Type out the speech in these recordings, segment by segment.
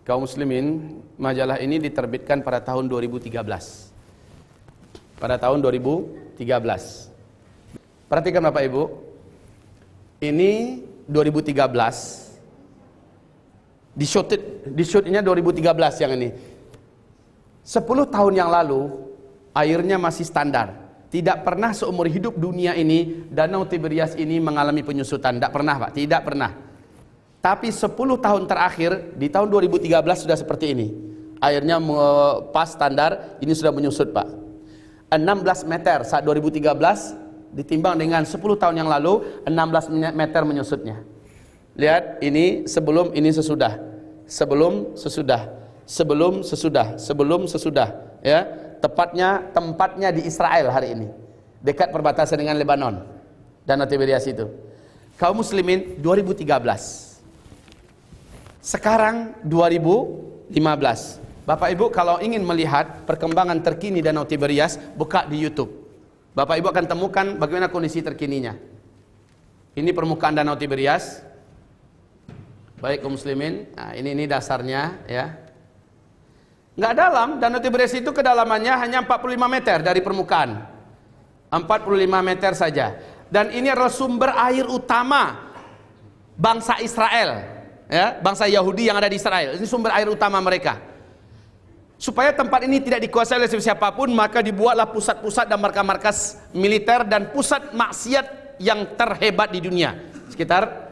Kaum muslimin, majalah ini diterbitkan pada tahun 2013. Pada tahun 2013. Perhatikan Bapak Ibu. Ini 2013. Di shootnya 2013 yang ini. 10 tahun yang lalu airnya masih standar. Tidak pernah seumur hidup dunia ini Danau Tiberias ini mengalami penyusutan. Tidak pernah Pak, tidak pernah. Tapi 10 tahun terakhir, di tahun 2013 sudah seperti ini. Airnya pas standar, ini sudah menyusut Pak. 16 meter saat 2013 ditimbang dengan 10 tahun yang lalu, 16 meter menyusutnya. Lihat, ini sebelum, ini sesudah. Sebelum, sesudah. Sebelum, sesudah. Sebelum, sesudah. Ya, tempatnya di Israel hari ini. Dekat perbatasan dengan Lebanon. Danau Tiberias itu. Kaum muslimin 2013. Sekarang 2015. Bapak Ibu kalau ingin melihat perkembangan terkini Danau Tiberias, buka di YouTube. Bapak Ibu akan temukan bagaimana kondisi terkininya. Ini permukaan Danau Tiberias. Baik kaum muslimin, nah, ini dasarnya ya. Nggak dalam, Danau Tiberias itu kedalamannya hanya 45 meter dari permukaan. 45 meter saja. Dan ini adalah sumber air utama bangsa Israel. Ya, bangsa Yahudi yang ada di Israel. Ini sumber air utama mereka. Supaya tempat ini tidak dikuasai oleh siapapun, maka dibuatlah pusat-pusat dan markas-markas militer dan pusat maksiat yang terhebat di dunia sekitar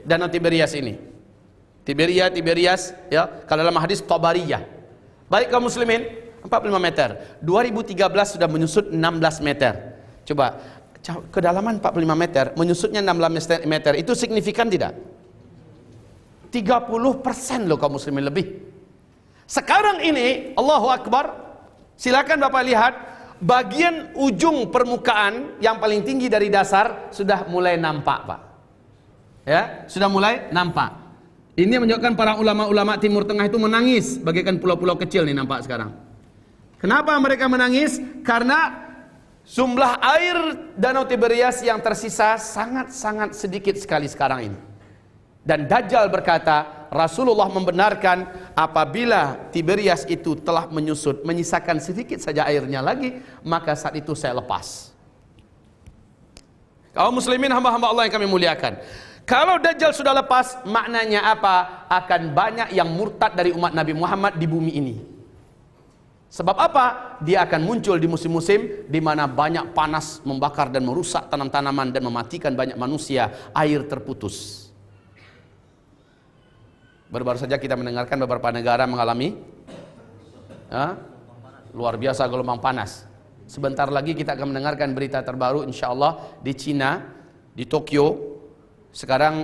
Danau Tiberias ini. Tiberias ya, kalau dalam hadis Tabariyah. Baik kaum muslimin, 45 meter. 2013 sudah menyusut 16 meter. Coba kedalaman 45 meter, menyusutnya 16 meter, itu signifikan tidak? 30% loh kaum muslimin lebih. Sekarang ini Allahu Akbar. Silakan Bapak lihat bagian ujung permukaan yang paling tinggi dari dasar sudah mulai nampak Pak. Ya, sudah mulai nampak. Ini menunjukkan para ulama-ulama Timur Tengah itu menangis bagaikan pulau-pulau kecil nih nampak sekarang. Kenapa mereka menangis? Karena jumlah air Danau Tiberias yang tersisa sangat-sangat sedikit sekali sekarang ini. Dan Dajjal berkata, Rasulullah membenarkan apabila Tiberias itu telah menyusut, menyisakan sedikit saja airnya lagi, maka saat itu saya lepas. Kaum muslimin hamba-hamba Allah yang kami muliakan. Kalau Dajjal sudah lepas, maknanya apa? Akan banyak yang murtad dari umat Nabi Muhammad di bumi ini. Sebab apa? Dia akan muncul di musim-musim di mana banyak panas membakar dan merusak tanam-tanaman dan mematikan banyak manusia, air terputus. Baru-baru saja kita mendengarkan beberapa negara mengalami luar biasa gelombang panas. Sebentar lagi kita akan mendengarkan berita terbaru insya Allah di Cina, di Tokyo. Sekarang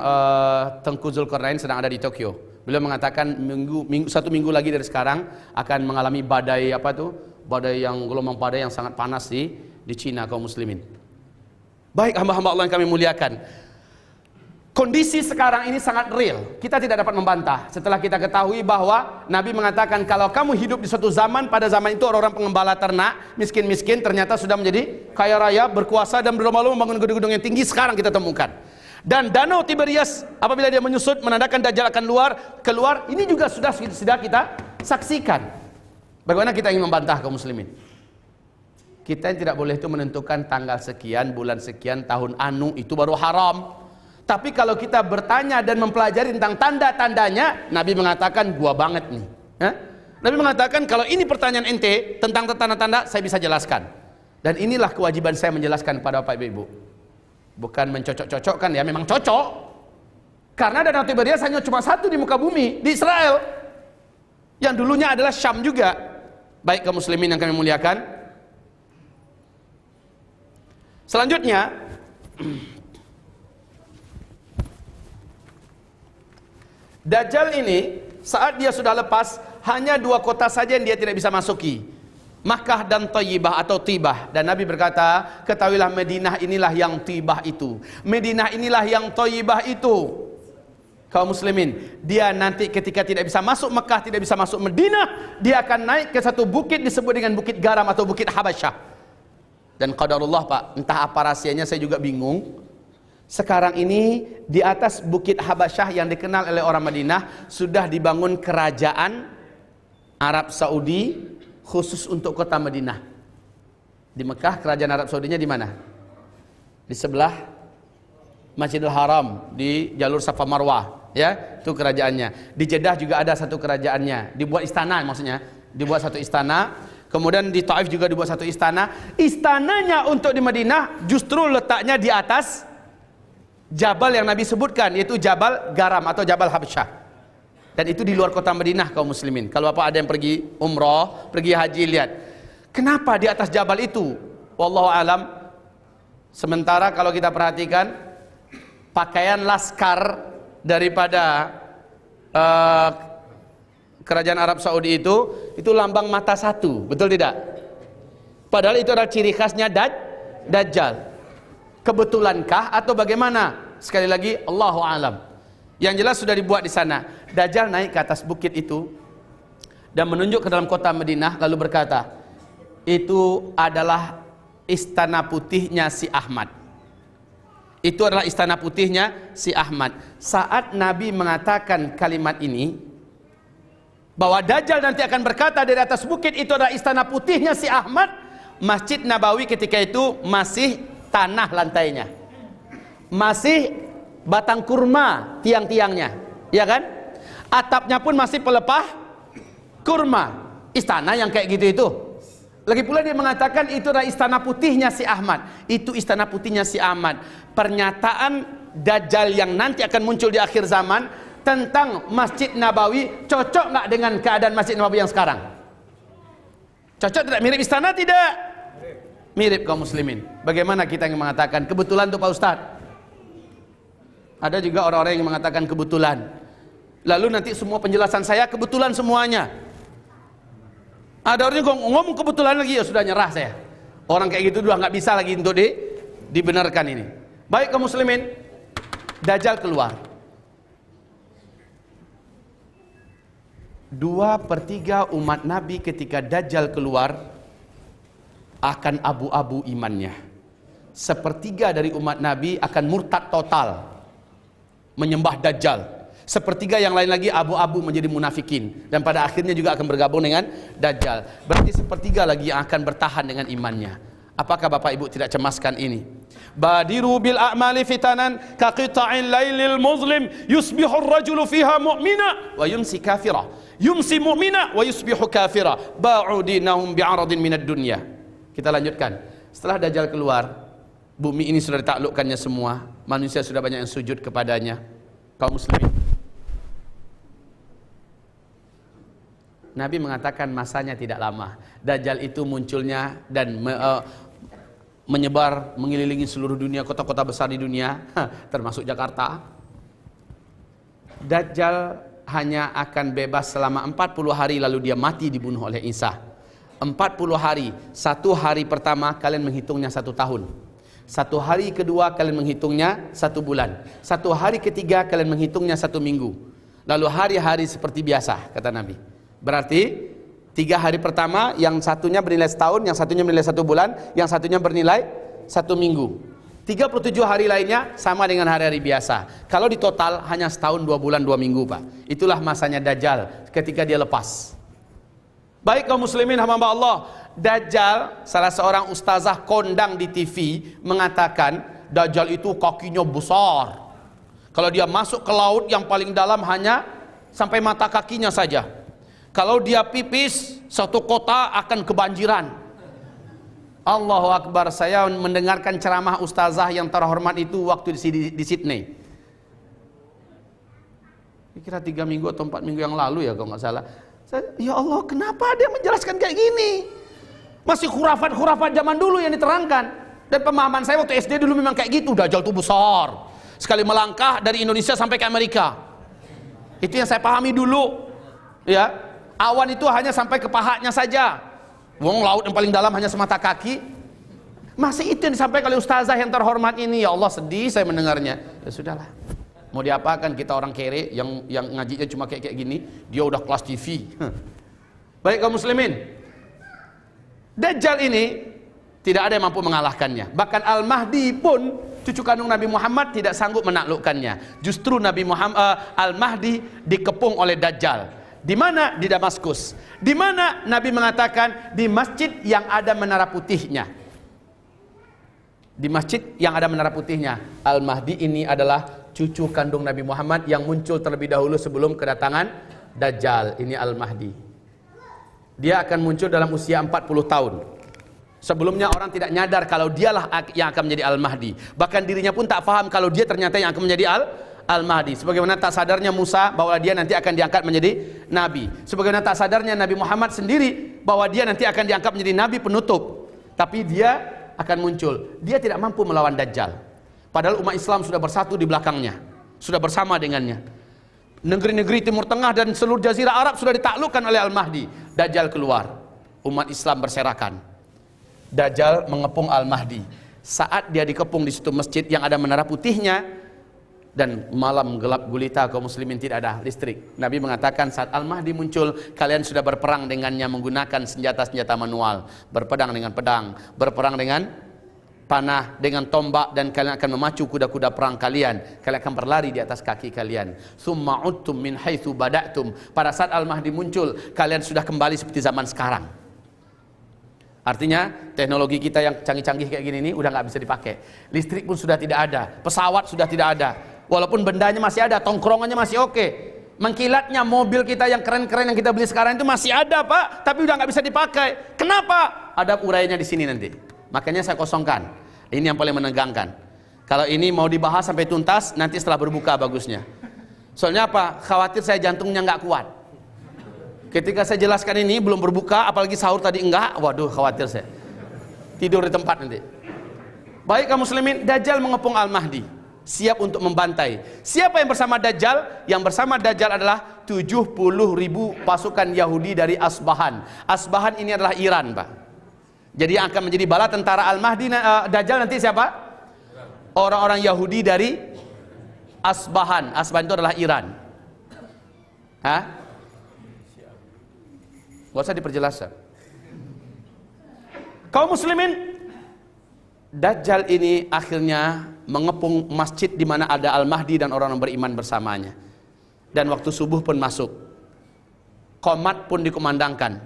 Tengku Zulkarnain sedang ada di Tokyo. Beliau mengatakan satu minggu lagi dari sekarang akan mengalami badai gelombang badai yang sangat panas di Cina kaum muslimin. Baik hamba-hamba Allah yang kami muliakan. Kondisi sekarang ini sangat real. Kita tidak dapat membantah. Setelah kita ketahui bahwa Nabi mengatakan kalau kamu hidup di suatu zaman, pada zaman itu orang-orang pengembala ternak, miskin-miskin, ternyata sudah menjadi kaya raya, berkuasa dan berlomba-lomba membangun gedung-gedung yang tinggi. Sekarang kita temukan. Dan Danau Tiberias apabila dia menyusut, menandakan Dajjal akan keluar. Ini juga sudah kita saksikan. Bagaimana kita ingin membantah kaum muslimin? Kita tidak boleh itu menentukan tanggal sekian, bulan sekian, tahun anu, itu baru haram. Tapi kalau kita bertanya dan mempelajari tentang tanda-tandanya, Nabi mengatakan gua banget nih. Nabi mengatakan kalau ini pertanyaan ente tentang tanda-tanda, saya bisa jelaskan. Dan inilah kewajiban saya menjelaskan kepada Bapak Ibu. Bukan mencocok-cocokkan ya, memang cocok. Karena Danau Tiberias hanya cuma satu di muka bumi, di Israel. Yang dulunya adalah Syam juga. Baik kaum muslimin yang kami muliakan. Selanjutnya, Dajjal ini saat dia sudah lepas hanya 2 kota saja yang dia tidak bisa masuki, Makkah dan Thayyibah atau Tibah. Dan Nabi berkata, ketahuilah Madinah inilah yang Tibah itu, Madinah inilah yang Thayyibah itu. Kaum muslimin, dia nanti ketika tidak bisa masuk Makkah, tidak bisa masuk Madinah, dia akan naik ke satu bukit disebut dengan Bukit Garam atau Bukit Habasyah. Dan qadarullah Pak, entah apa rahasianya saya juga bingung. Sekarang ini di atas bukit Habasyah yang dikenal oleh orang Madinah sudah dibangun kerajaan Arab Saudi khusus untuk kota Madinah. Di Mekah kerajaan Arab Saudinya di mana? Di sebelah Masjidil Haram, di jalur Safa Marwah, ya, itu kerajaannya. Di Jeddah juga ada satu kerajaannya, dibuat istana, maksudnya dibuat satu istana. Kemudian di Taif juga dibuat satu istana. Istananya untuk di Madinah justru letaknya di atas Jabal yang Nabi sebutkan, yaitu Jabal Garam atau Jabal Habsyah. Dan itu di luar kota Madinah kaum muslimin. Kalau apa ada yang pergi umrah, pergi haji, lihat. Kenapa di atas jabal itu? Wallahu alam. Sementara kalau kita perhatikan pakaian laskar daripada kerajaan Arab Saudi itu lambang mata satu, betul tidak? Padahal itu adalah ciri khasnya Dajjal. Kebetulankah atau bagaimana? Sekali lagi Allahu alam. Yang jelas sudah dibuat di sana. Dajjal naik ke atas bukit itu dan menunjuk ke dalam kota Madinah lalu berkata, itu adalah istana putihnya si Ahmad. Itu adalah istana putihnya si Ahmad. Saat Nabi mengatakan kalimat ini, bahwa Dajjal nanti akan berkata dari atas bukit itu adalah istana putihnya si Ahmad, Masjid Nabawi ketika itu masih tanah lantainya, masih batang kurma tiang-tiangnya, ya kan? Atapnya pun masih pelepah kurma. Istana yang kayak gitu itu. Lagi pula dia mengatakan itu adalah istana putihnya si Ahmad. Itu istana putihnya si Ahmad. Pernyataan Dajjal yang nanti akan muncul di akhir zaman tentang Masjid Nabawi cocok nggak dengan keadaan Masjid Nabawi yang sekarang? Cocok tidak? Mirip istana tidak? Mirip kaum muslimin. Bagaimana kita yang mengatakan kebetulan tuh Pak Ustadz? Ada juga orang-orang yang mengatakan kebetulan. Lalu nanti semua penjelasan saya kebetulan semuanya. Ada orang yang ngomong kebetulan lagi, ya sudah nyerah saya. Orang kayak gitu udah nggak bisa lagi untuk dibenarkan ini. Baik kaum muslimin, Dajjal keluar. 2/3 umat Nabi ketika Dajjal keluar akan abu-abu imannya. 1/3 dari umat Nabi akan murtad total, menyembah Dajjal. 1/3 yang lain lagi abu-abu menjadi munafikin, dan pada akhirnya juga akan bergabung dengan Dajjal. Berarti 1/3 lagi yang akan bertahan dengan imannya. Apakah Bapak Ibu tidak cemaskan ini? Badiru bil a'mali fitanan ka qita'il lailil muzlim yusbihu ar-rajulu fiha mu'mina wa yumsi kafira, yumsi mu'mina wa yusbihu kafira, ba'u dinahum bi'aradin minad dunya. Kita lanjutkan. Setelah Dajjal keluar, bumi ini sudah ditaklukkannya semua, manusia sudah banyak yang sujud kepadanya. Kaum muslimin, Nabi mengatakan masanya tidak lama. Dajjal itu munculnya dan menyebar, mengelilingi seluruh dunia, kota-kota besar di dunia, termasuk Jakarta. Dajjal hanya akan bebas selama 40 hari, lalu dia mati dibunuh oleh Isa. 40 hari. 1 hari pertama kalian menghitungnya 1 tahun. 1 hari kedua kalian menghitungnya 1 bulan. 1 hari ketiga kalian menghitungnya 1 minggu. Lalu hari-hari seperti biasa, kata Nabi. Berarti 3 hari pertama, yang satunya bernilai setahun, yang satunya bernilai 1 bulan, yang satunya bernilai 1 minggu. 37 hari lainnya sama dengan hari-hari biasa. Kalau di total hanya setahun 2 bulan 2 minggu Pak. Itulah masanya Dajjal ketika dia lepas. Baik kaum muslimin hamba Allah, Dajjal, salah seorang ustazah kondang di TV mengatakan Dajjal itu kakinya besar. Kalau dia masuk ke laut yang paling dalam hanya sampai mata kakinya saja. Kalau dia pipis, satu kota akan kebanjiran. Allahu Akbar. Saya mendengarkan ceramah ustazah yang terhormat itu waktu di Sydney. Kira 3 minggu atau 4 minggu yang lalu ya kalau nggak salah. Ya Allah, kenapa dia menjelaskan kayak gini? Masih khurafat-khurafat zaman dulu yang diterangkan. Dan pemahaman saya waktu SD dulu memang kayak gitu. Dajjal itu besar, sekali melangkah dari Indonesia sampai ke Amerika. Itu yang saya pahami dulu. Ya, awan itu hanya sampai ke pahanya saja. Wong laut yang paling dalam hanya semata kaki. Masih itu yang disampaikan oleh ustazah yang terhormat ini. Ya Allah, sedih saya mendengarnya. Ya sudahlah. Mau diapakan kita orang kere yang ngajinya cuma kayak gini, dia udah kelas TV. Baik kaum muslimin, Dajjal ini tidak ada yang mampu mengalahkannya. Bahkan Al-Mahdi pun cucu kandung Nabi Muhammad tidak sanggup menaklukkannya. Justru Nabi Muhammad Al-Mahdi dikepung oleh Dajjal. Di mana? Di Damaskus. Di mana? Nabi mengatakan di masjid yang ada menara putihnya. Di masjid yang ada menara putihnya. Al-Mahdi ini adalah cucu kandung Nabi Muhammad yang muncul terlebih dahulu sebelum kedatangan Dajjal. Ini Al-Mahdi. Dia akan muncul dalam usia 40 tahun. Sebelumnya orang tidak nyadar kalau dialah yang akan menjadi Al-Mahdi. Bahkan dirinya pun tak faham kalau dia ternyata yang akan menjadi Al-Mahdi. Sebagaimana tak sadarnya Musa bahwa dia nanti akan diangkat menjadi Nabi. Sebagaimana tak sadarnya Nabi Muhammad sendiri bahwa dia nanti akan diangkat menjadi Nabi penutup. Tapi dia akan muncul. Dia tidak mampu melawan Dajjal. Padahal umat Islam sudah bersatu di belakangnya. Sudah bersama dengannya. Negeri-negeri Timur Tengah dan seluruh Jazirah Arab sudah ditaklukkan oleh Al-Mahdi. Dajjal keluar. Umat Islam berserakan. Dajjal mengepung Al-Mahdi. Saat dia dikepung di situ masjid yang ada menara putihnya, dan malam gelap gulita kaum muslimin tidak ada listrik. Nabi mengatakan saat Al-Mahdi muncul, kalian sudah berperang dengannya menggunakan senjata-senjata manual. Berpedang dengan pedang, berperang dengan panah, dengan tombak, dan kalian akan memacu kuda-kuda perang kalian. Kalian akan berlari di atas kaki kalian. Summa uttum min haitsu bada'tum. Pada saat Al-Mahdi muncul, kalian sudah kembali seperti zaman sekarang. Artinya teknologi kita yang canggih-canggih kayak gini ini udah nggak bisa dipakai. Listrik pun sudah tidak ada, pesawat sudah tidak ada. Walaupun bendanya masih ada, tongkrongannya masih oke. Mengkilatnya mobil kita yang keren-keren yang kita beli sekarang itu masih ada, Pak, tapi udah nggak bisa dipakai. Kenapa? Ada urainya di sini nanti. Makanya saya kosongkan. Ini yang paling menegangkan. Kalau ini mau dibahas sampai tuntas, nanti setelah berbuka bagusnya. Soalnya apa? Khawatir saya jantungnya nggak kuat. Ketika saya jelaskan ini belum berbuka, apalagi sahur tadi enggak, waduh khawatir saya. Tidur di tempat nanti. Baik kaum muslimin, Dajjal mengepung Al-Mahdi. Siap untuk membantai. Siapa yang bersama Dajjal? Yang bersama Dajjal adalah 70.000 pasukan Yahudi dari Asbahan. Asbahan ini adalah Iran, Pak. Jadi yang akan menjadi bala tentara Al-Mahdi Dajjal nanti siapa? Orang-orang Yahudi dari Asbahan. Asbahan itu adalah Iran. Hah? Gak usah diperjelas. Kaum muslimin, Dajjal ini akhirnya mengepung masjid di mana ada Al-Mahdi dan orang-orang beriman bersamanya. Dan waktu subuh pun masuk. Qomat pun dikumandangkan.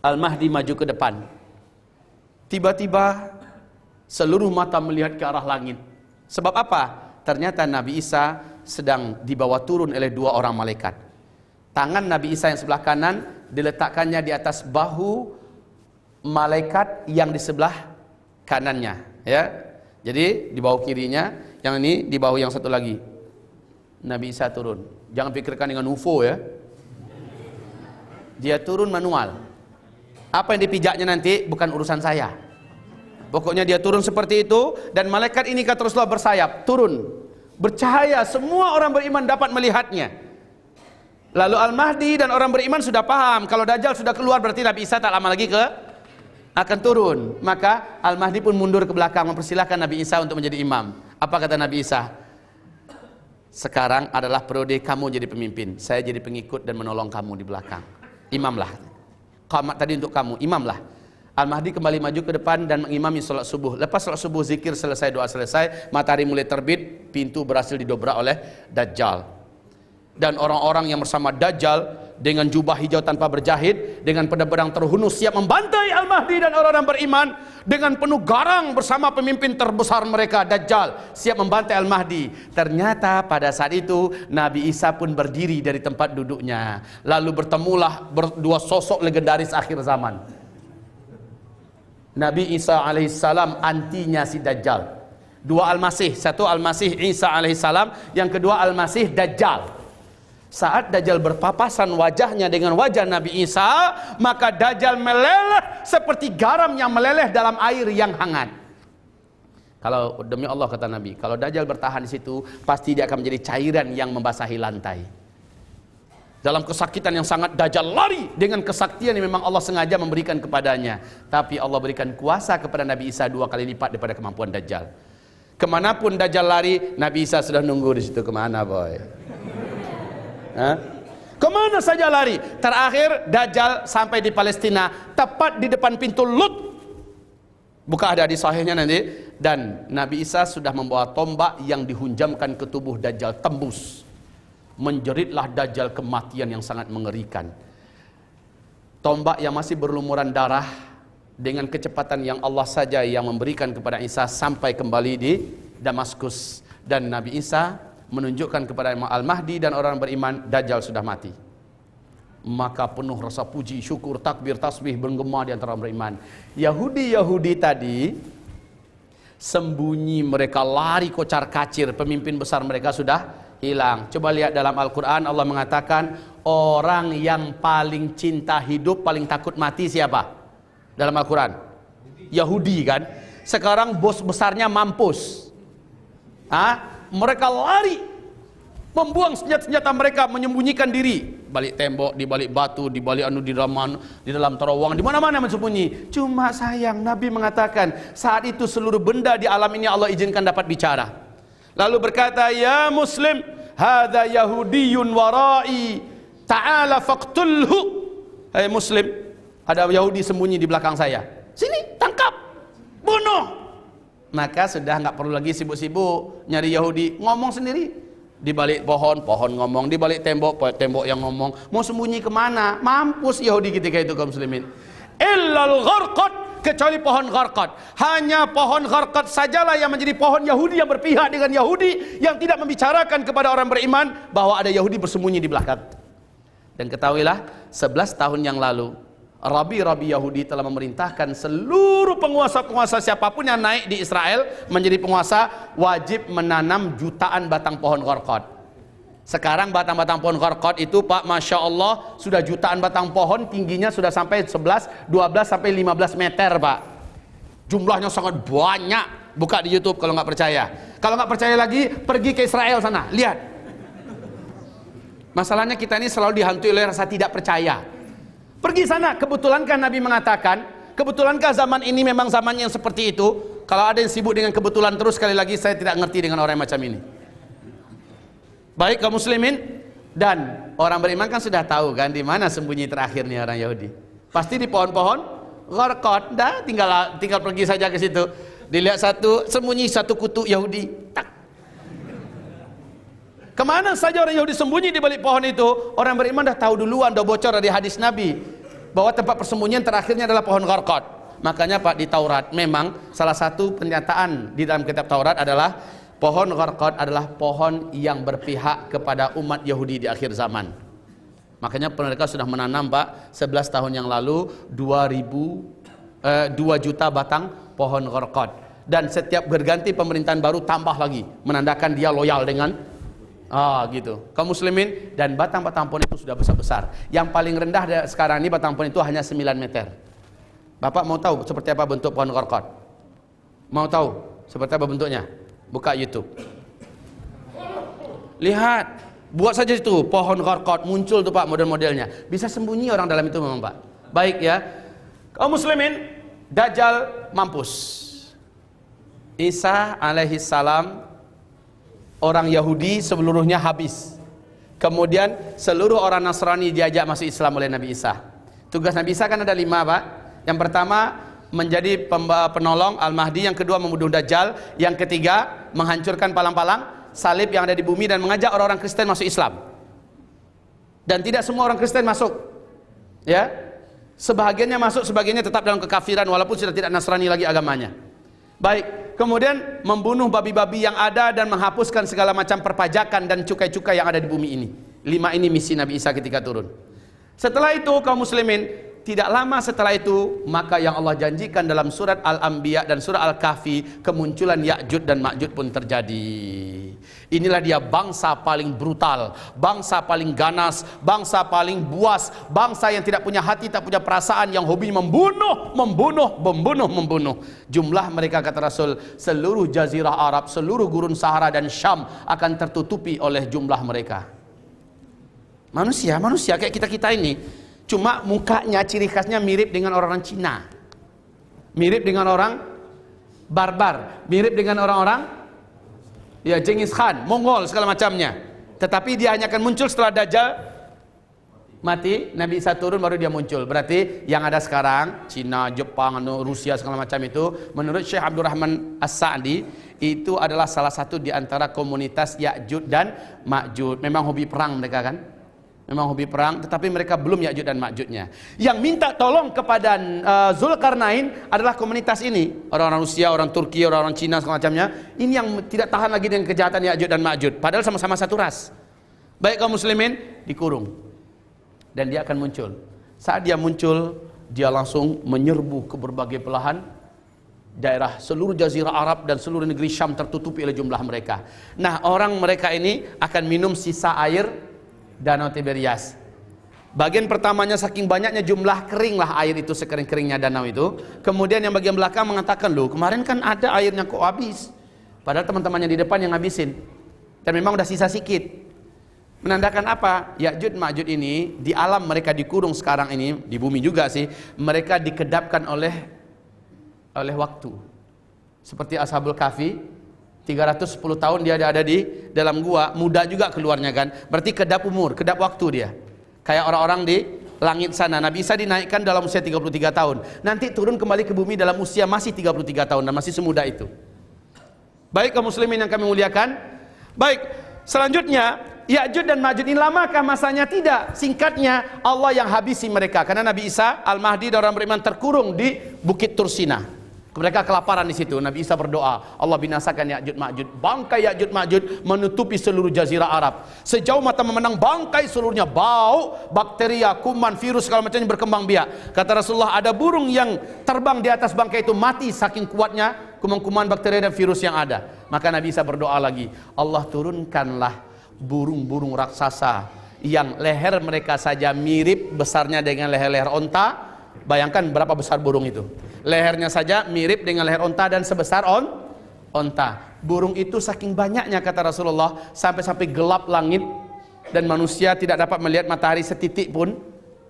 Al-Mahdi maju ke depan. Tiba-tiba seluruh mata melihat ke arah langit. Sebab apa? Ternyata Nabi Isa sedang dibawa turun oleh dua orang malaikat. Tangan Nabi Isa yang sebelah kanan diletakkannya di atas bahu malaikat yang di sebelah kanannya, ya. Jadi di bahu kirinya, yang ini di bahu yang satu lagi. Nabi Isa turun. Jangan pikirkan dengan UFO, ya. Dia turun manual. Apa yang dipijaknya nanti bukan urusan saya. Pokoknya dia turun seperti itu, dan malaikat ini kata Rasulullah bersayap, turun, bercahaya, semua orang beriman dapat melihatnya. Lalu Al-Mahdi dan orang beriman sudah paham kalau Dajjal sudah keluar, berarti Nabi Isa tak lama lagi akan turun. Maka Al-Mahdi pun mundur ke belakang mempersilahkan Nabi Isa untuk menjadi imam. Apa kata Nabi Isa? Sekarang adalah periode kamu jadi pemimpin, saya jadi pengikut dan menolong kamu di belakang. Imamlah. Qamat tadi untuk kamu, imamlah. Al-Mahdi kembali maju ke depan dan mengimami sholat subuh. Lepas sholat subuh, zikir selesai, doa selesai, matahari mulai terbit, pintu berhasil didobrak oleh Dajjal. Dan orang-orang yang bersama Dajjal dengan jubah hijau tanpa berjahit, dengan pedang terhunus siap membantai Al-Mahdi dan orang-orang beriman. Dengan penuh garang bersama pemimpin terbesar mereka Dajjal siap membantai Al-Mahdi. Ternyata pada saat itu Nabi Isa pun berdiri dari tempat duduknya. Lalu bertemulah dua sosok legendaris akhir zaman. Nabi Isa alaihissalam antinya si Dajjal. Dua Al-Masih, satu Al-Masih Isa alaihissalam, yang kedua Al-Masih Dajjal. Saat Dajjal berpapasan wajahnya dengan wajah Nabi Isa, maka Dajjal meleleh seperti garam yang meleleh dalam air yang hangat. Kalau demi Allah kata Nabi, kalau Dajjal bertahan di situ, pasti dia akan menjadi cairan yang membasahi lantai. Dalam kesakitan yang sangat, Dajjal lari dengan kesaktian yang memang Allah sengaja memberikan kepadanya. Tapi Allah berikan kuasa kepada Nabi Isa 2 kali lipat daripada kemampuan Dajjal. Kemanapun Dajjal lari, Nabi Isa sudah nunggu di situ. Kemana boy? Hah? Kemana saja lari. Terakhir Dajjal sampai di Palestina, tepat di depan pintu Lut. Buka ada di sahihnya nanti. Dan Nabi Isa sudah membawa tombak yang dihunjamkan ke tubuh Dajjal, tembus. Menjeritlah Dajjal kematian yang sangat mengerikan. Tombak yang masih berlumuran darah, dengan kecepatan yang Allah saja yang memberikan kepada Isa sampai kembali di Damaskus. Dan Nabi Isa menunjukkan kepada Al-Mahdi dan orang beriman, Dajjal sudah mati. Maka penuh rasa puji, syukur, takbir, tasbih bergema di antara orang beriman. Yahudi tadi sembunyi, mereka lari kocar kacir, pemimpin besar mereka sudah hilang. Coba lihat dalam Al-Quran, Allah mengatakan orang yang paling cinta hidup, paling takut mati siapa? Dalam Al-Quran Yahudi kan. Sekarang bos besarnya mampus. Mereka lari, membuang senjata-senjata mereka, menyembunyikan diri balik tembok, di balik batu, di balik di dalam terowongan, di mana-mana bersembunyi. Cuma sayang, Nabi mengatakan saat itu seluruh benda di alam ini Allah izinkan dapat bicara. Lalu berkata, ya Muslim, hadza Yahudiyun warai, ta'ala faqtulhu. Hai Muslim, ada Yahudi sembunyi di belakang saya, sini tangkap, bunuh. Maka sudah nggak perlu lagi sibuk-sibuk nyari Yahudi, ngomong sendiri. Di balik pohon ngomong, di balik tembok yang ngomong. Mau sembunyi kemana? Mampus Yahudi ketika itu, kaum muslimin. Illal gharqad, kecuali pohon gharqad. Hanya pohon gharqad sajalah yang menjadi pohon Yahudi yang berpihak dengan Yahudi, yang tidak membicarakan kepada orang beriman bahwa ada Yahudi bersembunyi di belakang. Dan ketahuilah, 11 tahun yang lalu Rabi-rabi Yahudi telah memerintahkan seluruh penguasa-penguasa siapapun yang naik di Israel menjadi penguasa wajib menanam jutaan batang pohon gharqad. Sekarang batang-batang pohon gharqad itu, Pak, Masya Allah, sudah jutaan batang pohon, tingginya sudah sampai 11, 12 sampai 15 meter, Pak. Jumlahnya sangat banyak. Buka di YouTube kalau nggak percaya. Kalau nggak percaya lagi, pergi ke Israel sana, lihat. Masalahnya kita ini selalu dihantui oleh rasa tidak percaya. Pergi sana. Kebetulankah Nabi mengatakan, kebetulankah zaman ini memang zaman yang seperti itu? Kalau ada yang sibuk dengan kebetulan terus, sekali lagi saya tidak ngerti dengan orang yang macam ini. Baik kaum muslimin, dan orang beriman kan sudah tahu kan di mana sembunyi terakhirnya orang Yahudi. Pasti di pohon-pohon gharqad. Dah tinggal pergi saja ke situ. Dilihat satu, sembunyi satu kutu Yahudi. Tak. Kemana saja orang Yahudi sembunyi di balik pohon itu, orang beriman dah tahu duluan, dah bocor dari hadis Nabi bahwa tempat persembunyian terakhirnya adalah pohon gharqad. Makanya Pak, di Taurat memang salah satu pernyataan di dalam kitab Taurat adalah pohon gharqad adalah pohon yang berpihak kepada umat Yahudi di akhir zaman. Makanya mereka sudah menanam, Pak, 11 tahun yang lalu 2 juta batang pohon gharqad. Dan setiap berganti pemerintahan baru tambah lagi, menandakan dia loyal dengan gitu. Kaum muslimin, dan batang-batang pohon itu sudah besar-besar. Yang paling rendah sekarang ini batang pohon itu hanya 9 meter. Bapak mau tahu seperti apa bentuk pohon gharqad? Mau tahu seperti apa bentuknya? Buka YouTube. Lihat, buat saja itu pohon gharqad, muncul tuh Pak model-modelnya. Bisa sembunyi orang dalam itu memang, Pak. Baik ya. Kaum muslimin, Dajjal mampus. Isa alaihi salam, orang Yahudi seluruhnya habis. Kemudian seluruh orang Nasrani diajak masuk Islam oleh Nabi Isa. Tugas Nabi Isa kan ada 5, Pak. Yang pertama menjadi penolong Al-Mahdi, yang kedua membunuh Dajjal, yang ketiga menghancurkan palang-palang salib yang ada di bumi dan mengajak orang-orang Kristen masuk Islam. Dan tidak semua orang Kristen masuk. Ya. Sebahagiannya masuk, sebagiannya tetap dalam kekafiran walaupun sudah tidak Nasrani lagi agamanya. Baik, kemudian membunuh babi-babi yang ada dan menghapuskan segala macam perpajakan dan cukai-cukai yang ada di bumi ini. 5 ini misi Nabi Isa ketika turun. Setelah itu kaum muslimin, tidak lama setelah itu, maka yang Allah janjikan dalam surat Al-Anbiya dan surat Al-Kahfi, kemunculan Ya'juj dan Ma'juj pun terjadi. Inilah dia bangsa paling brutal, bangsa paling ganas, bangsa paling buas, bangsa yang tidak punya hati, tak punya perasaan, yang hobi membunuh. Jumlah mereka, kata Rasul, seluruh jazirah Arab, seluruh gurun Sahara dan Syam akan tertutupi oleh jumlah mereka. Manusia kayak kita ini. Cuma mukanya, ciri khasnya mirip dengan orang Cina, mirip dengan orang barbar, mirip dengan orang-orang Genghis Khan, Mongol segala macamnya. Tetapi dia hanya akan muncul setelah Dajjal mati, Nabi Isa turun baru dia muncul. Berarti yang ada sekarang Cina, Jepang, Rusia segala macam itu, menurut Syekh Abdurrahman As-Sa'di, itu adalah salah satu di antara komunitas Ya'jud dan Ma'jud. Memang hobi perang mereka kan? Memang hobi perang, tetapi mereka belum Ya'jud dan Ma'judnya. Yang minta tolong kepada Zulkarnain adalah komunitas ini. Orang-orang Rusia, orang Turki, orang-orang Cina segala macamnya. Ini yang tidak tahan lagi dengan kejahatan Ya'jud dan Ma'jud. Padahal sama-sama satu ras. Baik kaum muslimin, dikurung. Dan dia akan muncul. Saat dia muncul, dia langsung menyerbu ke berbagai belahan daerah seluruh jazirah Arab dan seluruh negeri Syam tertutupi oleh jumlah mereka. Nah, orang mereka ini akan minum sisa air Danau Tiberias. Bagian pertamanya saking banyaknya jumlah, keringlah air itu, sekering-keringnya danau itu. Kemudian yang bagian belakang mengatakan, loh kemarin kan ada airnya kok habis. Padahal teman-temannya di depan yang habisin. Dan memang udah sisa sedikit. Menandakan apa? Ya'jud Ma'jud ini di alam mereka dikurung sekarang ini, di bumi juga sih, mereka dikedapkan oleh waktu. Seperti Ashabul Kahfi, 310 tahun dia ada di dalam gua, muda juga keluarnya kan. Berarti kedap umur, kedap waktu dia. Kayak orang-orang di langit sana. Nabi Isa dinaikkan dalam usia 33 tahun. Nanti turun kembali ke bumi dalam usia masih 33 tahun dan masih semuda itu. Baik kaum muslimin yang kami muliakan. Baik, selanjutnya Ya'jud dan Ma'jud ini lamakah masanya? Tidak. Singkatnya, Allah yang habisi mereka. Karena Nabi Isa, Al-Mahdi dan orang beriman terkurung di Bukit Tursina. Mereka kelaparan di situ. Nabi Isa berdoa, Allah binasakan Ya'jud Ma'jud. Bangkai Ya'jud Ma'jud menutupi seluruh jazirah Arab. Sejauh mata memandang, bangkai seluruhnya, bau, bakteria, kuman, virus segala macamnya berkembang biak. Kata Rasulullah, ada burung yang terbang di atas bangkai itu mati saking kuatnya kuman-kuman, bakteri dan virus yang ada. Maka Nabi Isa berdoa lagi, Allah turunkanlah burung-burung raksasa yang leher mereka saja mirip besarnya dengan leher-leher onta. Bayangkan berapa besar burung itu. Lehernya saja mirip dengan leher onta dan sebesar onta. Burung itu saking banyaknya kata Rasulullah, sampai-sampai gelap langit dan manusia tidak dapat melihat matahari setitik pun.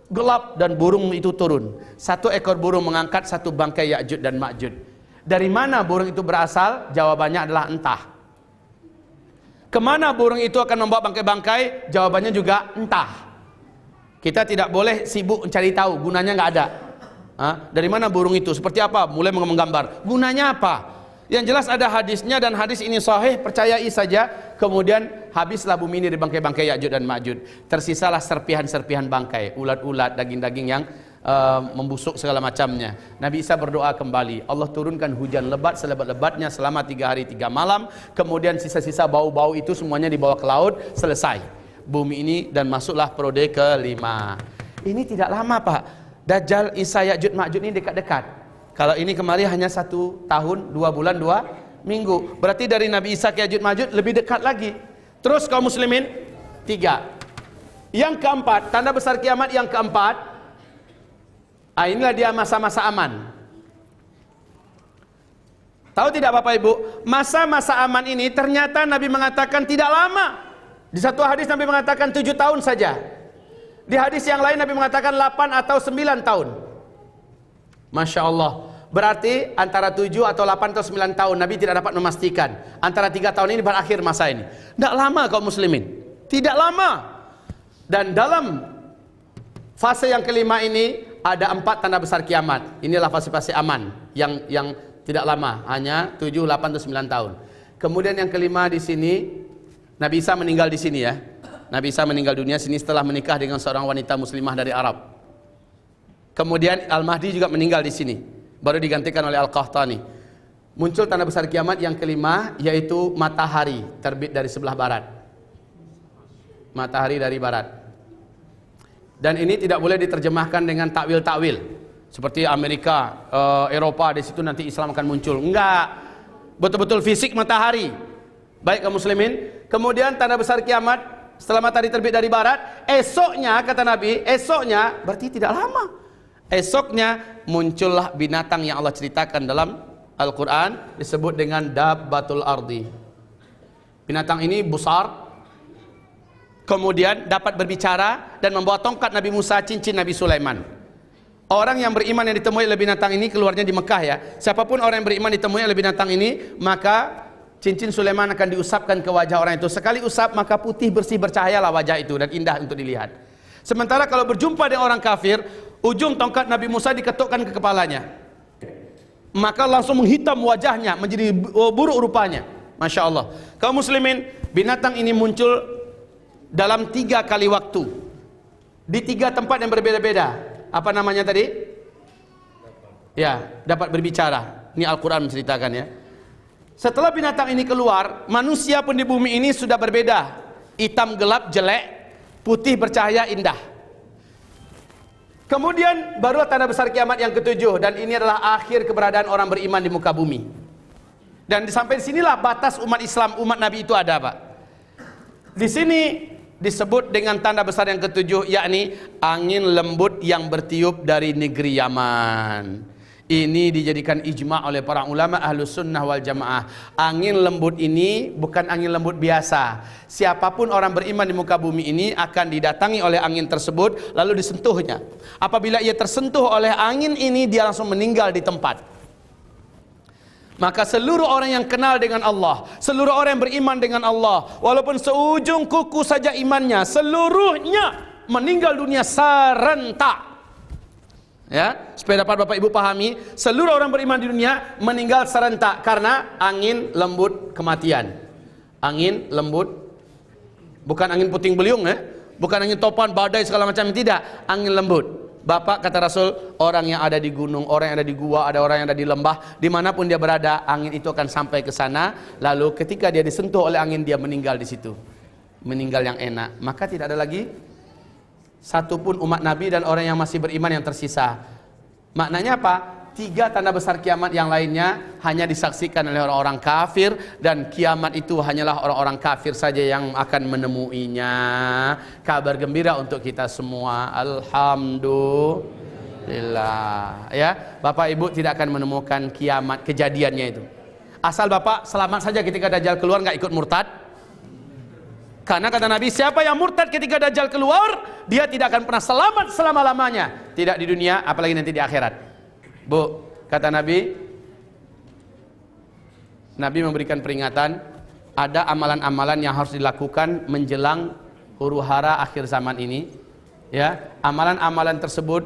Gelap dan burung itu turun. Satu ekor burung mengangkat satu bangkai Ya'jud dan Ma'jud. Dari mana burung itu berasal? Jawabannya adalah entah. Kemana burung itu akan membawa bangkai-bangkai? Jawabannya juga entah. Kita tidak boleh sibuk mencari tahu, gunanya nggak ada. Dari mana burung itu? Seperti apa? Mulai menggambar. Gunanya apa? Yang jelas ada hadisnya dan hadis ini sahih, percayai saja. Kemudian habislah bumi ini dari bangkai-bangkai Ya'jud dan Ma'jud. Tersisalah serpihan-serpihan bangkai, ulat-ulat, daging-daging yang membusuk segala macamnya. Nabi Isa berdoa kembali, Allah turunkan hujan lebat selebat-lebatnya selama 3 hari 3 malam. Kemudian sisa-sisa bau-bau itu semuanya dibawa ke laut, selesai bumi ini dan masuklah periode kelima. Ini tidak lama Pak. Dajjal, Isa, Ya'jud, Ma'jud ini dekat-dekat. Kalau ini kemarin hanya 1 tahun 2 bulan 2 minggu. Berarti dari Nabi Isa ke Ya'jud Ma'jud lebih dekat lagi. Terus kaum muslimin 3. Yang keempat, tanda besar kiamat yang keempat, inilah dia masa-masa aman. Tahu tidak Bapak Ibu, masa-masa aman ini ternyata Nabi mengatakan tidak lama. Di satu hadis Nabi mengatakan 7 tahun saja. Di hadis yang lain Nabi mengatakan 8 atau 9 tahun. Masya Allah. Berarti antara 7 atau 8 atau 9 tahun. Nabi tidak dapat memastikan. Antara 3 tahun ini berakhir masa ini. Tidak lama kaum muslimin. Tidak lama. Dan dalam fase yang kelima ini ada 4 tanda besar kiamat. Inilah fase-fase aman yang tidak lama, hanya 7, 8 atau 9 tahun. Kemudian yang kelima di sini, Nabi Isa meninggal di sini ya. Nabi Isa meninggal dunia sini setelah menikah dengan seorang wanita muslimah dari Arab. Kemudian Al-Mahdi juga meninggal di sini, baru digantikan oleh Al-Qahtani. Muncul tanda besar kiamat yang kelima, yaitu matahari terbit dari sebelah barat. Matahari dari barat. Dan ini tidak boleh diterjemahkan dengan takwil-takwil seperti Amerika, Eropa, di situ nanti Islam akan muncul. Enggak, betul-betul fisik matahari. Baik kaum muslimin. Kemudian tanda besar kiamat setelah matahari terbit dari barat, esoknya kata Nabi, esoknya berarti tidak lama. Esoknya muncullah binatang yang Allah ceritakan dalam Al-Quran, disebut dengan Dabbatul Ardi. Binatang ini besar, kemudian dapat berbicara dan membawa tongkat Nabi Musa, cincin Nabi Sulaiman. Orang yang beriman yang ditemui oleh binatang ini keluarnya di Mekah ya. Siapapun orang yang beriman ditemui oleh binatang ini, maka cincin Sulaiman akan diusapkan ke wajah orang itu. Sekali usap maka putih bersih bercahayalah wajah itu dan indah untuk dilihat. Sementara kalau berjumpa dengan orang kafir, ujung tongkat Nabi Musa diketukkan ke kepalanya, maka langsung menghitam wajahnya, menjadi buruk rupanya. Masya Allah. Kaum muslimin, binatang ini muncul dalam 3 kali waktu, di 3 tempat yang berbeda-beda. Apa namanya tadi? Ya, dapat berbicara. Ini Al-Quran menceritakan ya. Setelah binatang ini keluar, manusia pun di bumi ini sudah berbeda. Hitam gelap jelek, putih bercahaya indah. Kemudian barulah tanda besar kiamat yang ke-7, dan ini adalah akhir keberadaan orang beriman di muka bumi. Dan sampai sinilah batas umat Islam, umat Nabi itu ada, Pak. Di sini disebut dengan tanda besar yang ke-7, yakni angin lembut yang bertiup dari negeri Yaman. Ini dijadikan ijma' oleh para ulama Ahlus Sunnah wal Jamaah. Angin lembut ini bukan angin lembut biasa. Siapapun orang beriman di muka bumi ini akan didatangi oleh angin tersebut, lalu disentuhnya. Apabila ia tersentuh oleh angin ini, dia langsung meninggal di tempat. Maka seluruh orang yang kenal dengan Allah, seluruh orang yang beriman dengan Allah, walaupun seujung kuku saja imannya, seluruhnya meninggal dunia serentak. Ya, supaya dapat Bapak Ibu pahami, seluruh orang beriman di dunia meninggal serentak karena angin lembut kematian. Angin lembut, bukan angin puting beliung ya, bukan angin topan, badai segala macam, tidak, angin lembut. Bapak kata Rasul, orang yang ada di gunung, orang yang ada di gua, ada orang yang ada di lembah, dimanapun dia berada, angin itu akan sampai ke sana. Lalu ketika dia disentuh oleh angin, dia meninggal di situ, meninggal yang enak. Maka tidak ada lagi satupun umat Nabi dan orang yang masih beriman yang tersisa. Maknanya apa? 3 tanda besar kiamat yang lainnya hanya disaksikan oleh orang-orang kafir, dan kiamat itu hanyalah orang-orang kafir saja yang akan menemuinya. Kabar gembira untuk kita semua, alhamdulillah. Ya, Bapak Ibu tidak akan menemukan kiamat kejadiannya itu. Asal Bapak selamat saja ketika Dajjal keluar, nggak ikut murtad. Karena kata Nabi, siapa yang murtad ketika Dajjal keluar, dia tidak akan pernah selamat selama-lamanya. Tidak di dunia, apalagi nanti di akhirat. Bu, kata Nabi, Nabi memberikan peringatan, ada amalan-amalan yang harus dilakukan menjelang huru-hara akhir zaman ini. Ya, amalan-amalan tersebut,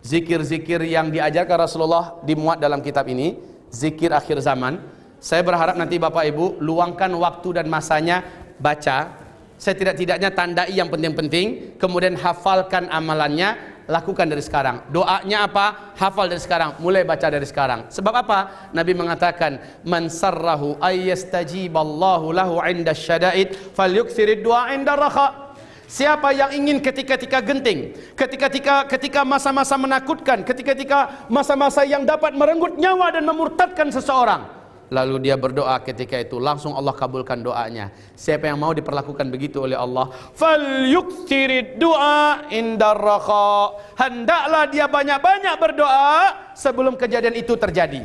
zikir-zikir yang diajarkan Rasulullah dimuat dalam kitab ini, zikir akhir zaman. Saya berharap nanti Bapak Ibu luangkan waktu dan masanya baca. Setidak-tidaknya tandai yang penting-penting, kemudian hafalkan amalannya, lakukan dari sekarang. Doanya apa? Hafal dari sekarang, mulai baca dari sekarang. Sebab apa? Nabi mengatakan, man sarrahu ayyastajiballahu lahu 'inda syada'id falyuksirid du'a 'inda rakha. Siapa yang ingin ketika genting, ketika masa-masa menakutkan, ketika masa-masa yang dapat merenggut nyawa dan memurtadkan seseorang, lalu dia berdoa ketika itu, langsung Allah kabulkan doanya. Siapa yang mau diperlakukan begitu oleh Allah, falyuksirid du'a indar rakha, hendaklah dia banyak-banyak berdoa sebelum kejadian itu terjadi.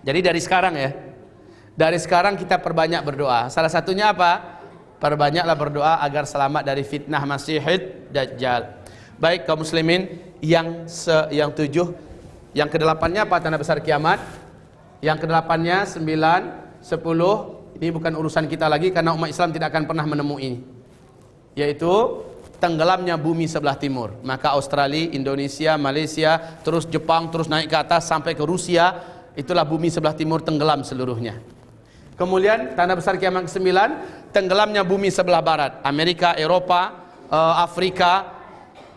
Jadi dari sekarang ya, dari sekarang kita perbanyak berdoa. Salah satunya apa? Perbanyaklah berdoa agar selamat dari fitnah Masihid Dajjal. Baik kaum muslimin, yang 7, yang ke-8-nya apa tanda besar kiamat? Yang ke-8-nya 9, 10, ini bukan urusan kita lagi karena umat Islam tidak akan pernah menemui, yaitu tenggelamnya bumi sebelah timur. Maka Australia, Indonesia, Malaysia, terus Jepang, terus naik ke atas sampai ke Rusia, itulah bumi sebelah timur tenggelam seluruhnya. Kemudian tanda besar kiamat ke-9, tenggelamnya bumi sebelah barat, Amerika, Eropa, Afrika,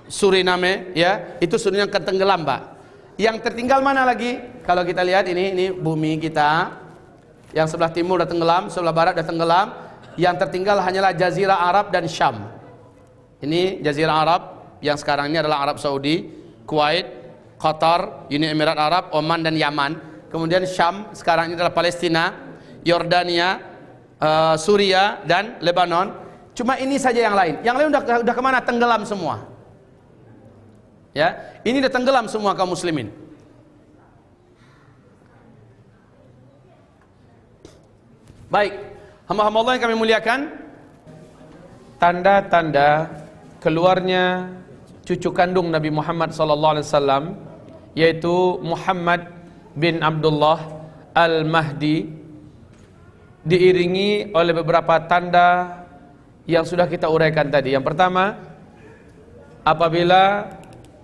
Suriname, ya, itu seluruhnya akan tenggelam, Pak. Yang tertinggal mana lagi? Kalau kita lihat ini bumi kita, yang sebelah timur sudah tenggelam, sebelah barat sudah tenggelam. Yang tertinggal hanyalah Jazirah Arab dan Syam. Ini Jazirah Arab, yang sekarang ini adalah Arab Saudi, Kuwait, Qatar, Uni Emirat Arab, Oman dan Yaman. Kemudian Syam sekarang ini adalah Palestina, Yordania, Suria dan Lebanon. Cuma ini saja yang lain. Yang lain udah kemana? Tenggelam semua. Ya, ini udah tenggelam semua kaum muslimin. Baik, hamba-hamba Allah yang kami muliakan, tanda-tanda keluarnya cucu kandung Nabi Muhammad SAW, yaitu Muhammad bin Abdullah Al-Mahdi, diiringi oleh beberapa tanda yang sudah kita uraikan tadi. Yang pertama, apabila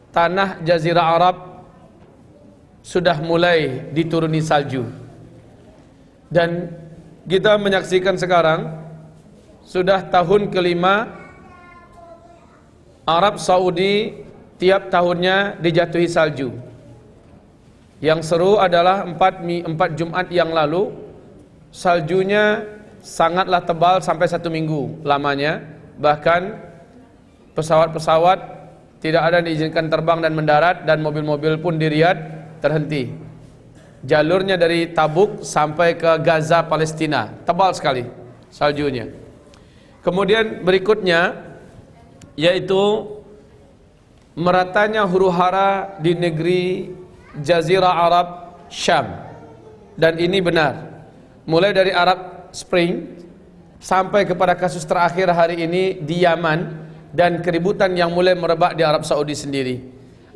tanah Jazirah Arab sudah mulai dituruni salju. Dan kita menyaksikan sekarang sudah tahun kelima Arab Saudi tiap tahunnya dijatuhi salju. Yang seru adalah 4 Jumat yang lalu saljunya sangatlah tebal sampai 1 minggu lamanya. Bahkan pesawat-pesawat tidak ada yang diizinkan terbang dan mendarat, dan mobil-mobil pun di Riyadh terhenti. Jalurnya dari Tabuk sampai ke Gaza, Palestina, tebal sekali saljunya. Kemudian berikutnya yaitu meratanya huru-hara di negeri Jazirah Arab Syam. Dan ini benar, mulai dari Arab Spring sampai kepada kasus terakhir hari ini di Yaman, dan keributan yang mulai merebak di Arab Saudi sendiri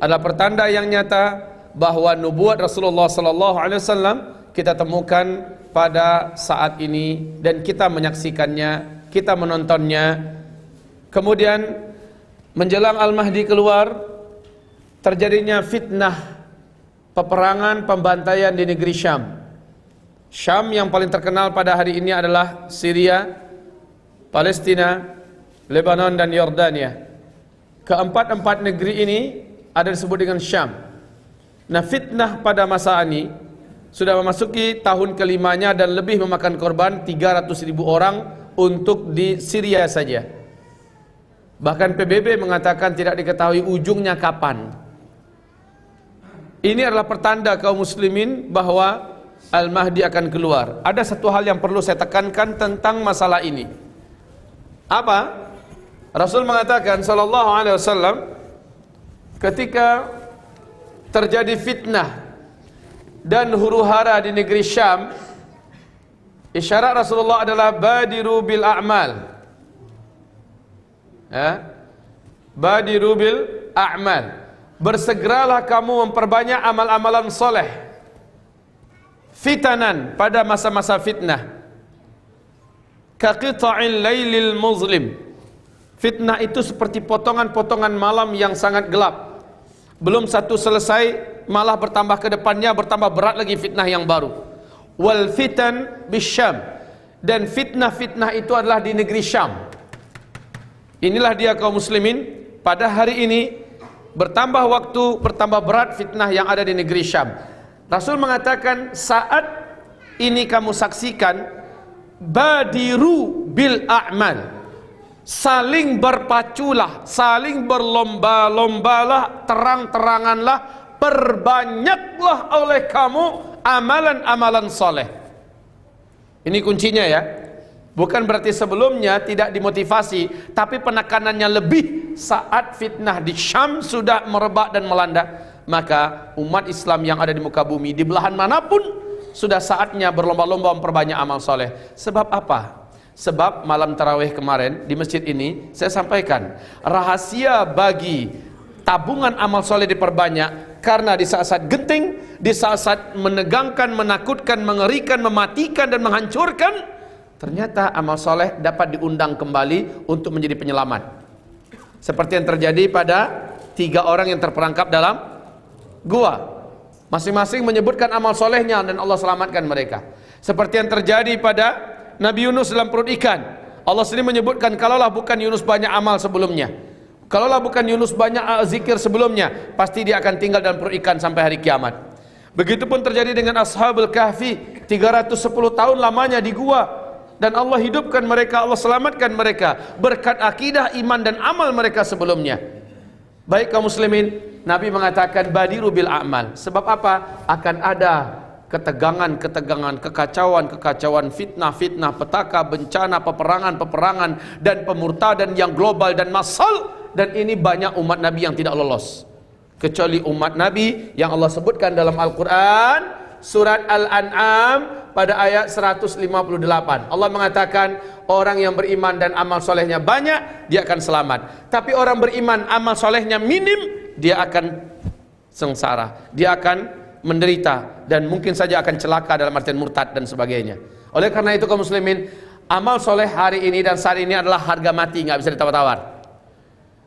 adalah pertanda yang nyata bahwa nubuat Rasulullah sallallahu alaihi wasallam kita temukan pada saat ini dan kita menyaksikannya, kita menontonnya. Kemudian menjelang Al-Mahdi keluar, terjadinya fitnah, peperangan, pembantaian di negeri Syam. Syam yang paling terkenal pada hari ini adalah Syria, Palestina, Lebanon dan Yordania. Keempat-empat negeri ini ada disebut dengan Syam. Nah, fitnah pada masa ini sudah memasuki tahun kelimanya dan lebih memakan korban 300.000 orang untuk di Syria saja. Bahkan PBB mengatakan tidak diketahui ujungnya kapan. Ini adalah pertanda kaum muslimin bahwa Al-Mahdi akan keluar. Ada satu hal yang perlu saya tekankan tentang masalah ini. Apa? Rasul mengatakan sallallahu alaihi wasallam, ketika terjadi fitnah dan huru-hara di negeri Syam, isyarat Rasulullah adalah badiru bil a'mal. Badiru bil a'mal. Bersegeralah kamu memperbanyak amal-amalan soleh. Fitanan, pada masa-masa fitnah. Kaqita'il lailil muzlim. Fitnah itu seperti potongan-potongan malam yang sangat gelap. Belum satu selesai, malah bertambah ke depannya, bertambah berat lagi fitnah yang baru. Wal fitan bisyam. Dan fitnah-fitnah itu adalah di negeri Syam. Inilah dia kaum muslimin, pada hari ini bertambah waktu, bertambah berat fitnah yang ada di negeri Syam. Rasul mengatakan, saat ini kamu saksikan, badiru bil a'mal. Saling berpaculah, saling berlomba-lombalah, terang-teranganlah, perbanyaklah oleh kamu amalan-amalan soleh. Ini kuncinya ya. Bukan berarti sebelumnya tidak dimotivasi, tapi penekanannya lebih saat fitnah di Syam sudah merebak dan melanda. Maka umat Islam yang ada di muka bumi, di belahan manapun, sudah saatnya berlomba-lomba memperbanyak amal soleh. Sebab apa? Sebab malam tarawih kemarin di masjid ini saya sampaikan rahasia bagi tabungan amal soleh diperbanyak, karena di saat-saat genting, di saat-saat menegangkan, menakutkan, mengerikan, mematikan dan menghancurkan, ternyata amal soleh dapat diundang kembali untuk menjadi penyelamat. Seperti yang terjadi pada 3 orang yang terperangkap dalam gua. Masing-masing menyebutkan amal solehnya dan Allah selamatkan mereka. Seperti yang terjadi pada Nabi Yunus dalam perut ikan. Allah sendiri menyebutkan, kalaulah bukan Yunus banyak amal sebelumnya, kalaulah bukan Yunus banyak zikir sebelumnya, pasti dia akan tinggal dalam perut ikan sampai hari kiamat. Begitupun terjadi dengan Ashabul Kahfi, 310 tahun lamanya di gua, dan Allah hidupkan mereka, Allah selamatkan mereka berkat akidah, iman dan amal mereka sebelumnya. Baik kaum muslimin, Nabi mengatakan badiru bil a'mal. Sebab apa? Akan ada ketegangan-ketegangan, kekacauan-kekacauan, fitnah-fitnah, petaka, bencana, peperangan-peperangan dan pemurtadan yang global dan massal. Dan ini banyak umat Nabi yang tidak lolos, kecuali umat Nabi yang Allah sebutkan dalam Al-Quran surat Al-An'am pada ayat 158. Allah mengatakan orang yang beriman dan amal solehnya banyak, dia akan selamat. Tapi orang beriman amal solehnya minim, dia akan sengsara, dia akan menderita, dan mungkin saja akan celaka dalam artian murtad dan sebagainya. Oleh karena itu kaum muslimin, amal soleh hari ini dan saat ini adalah harga mati, nggak bisa ditawar-tawar.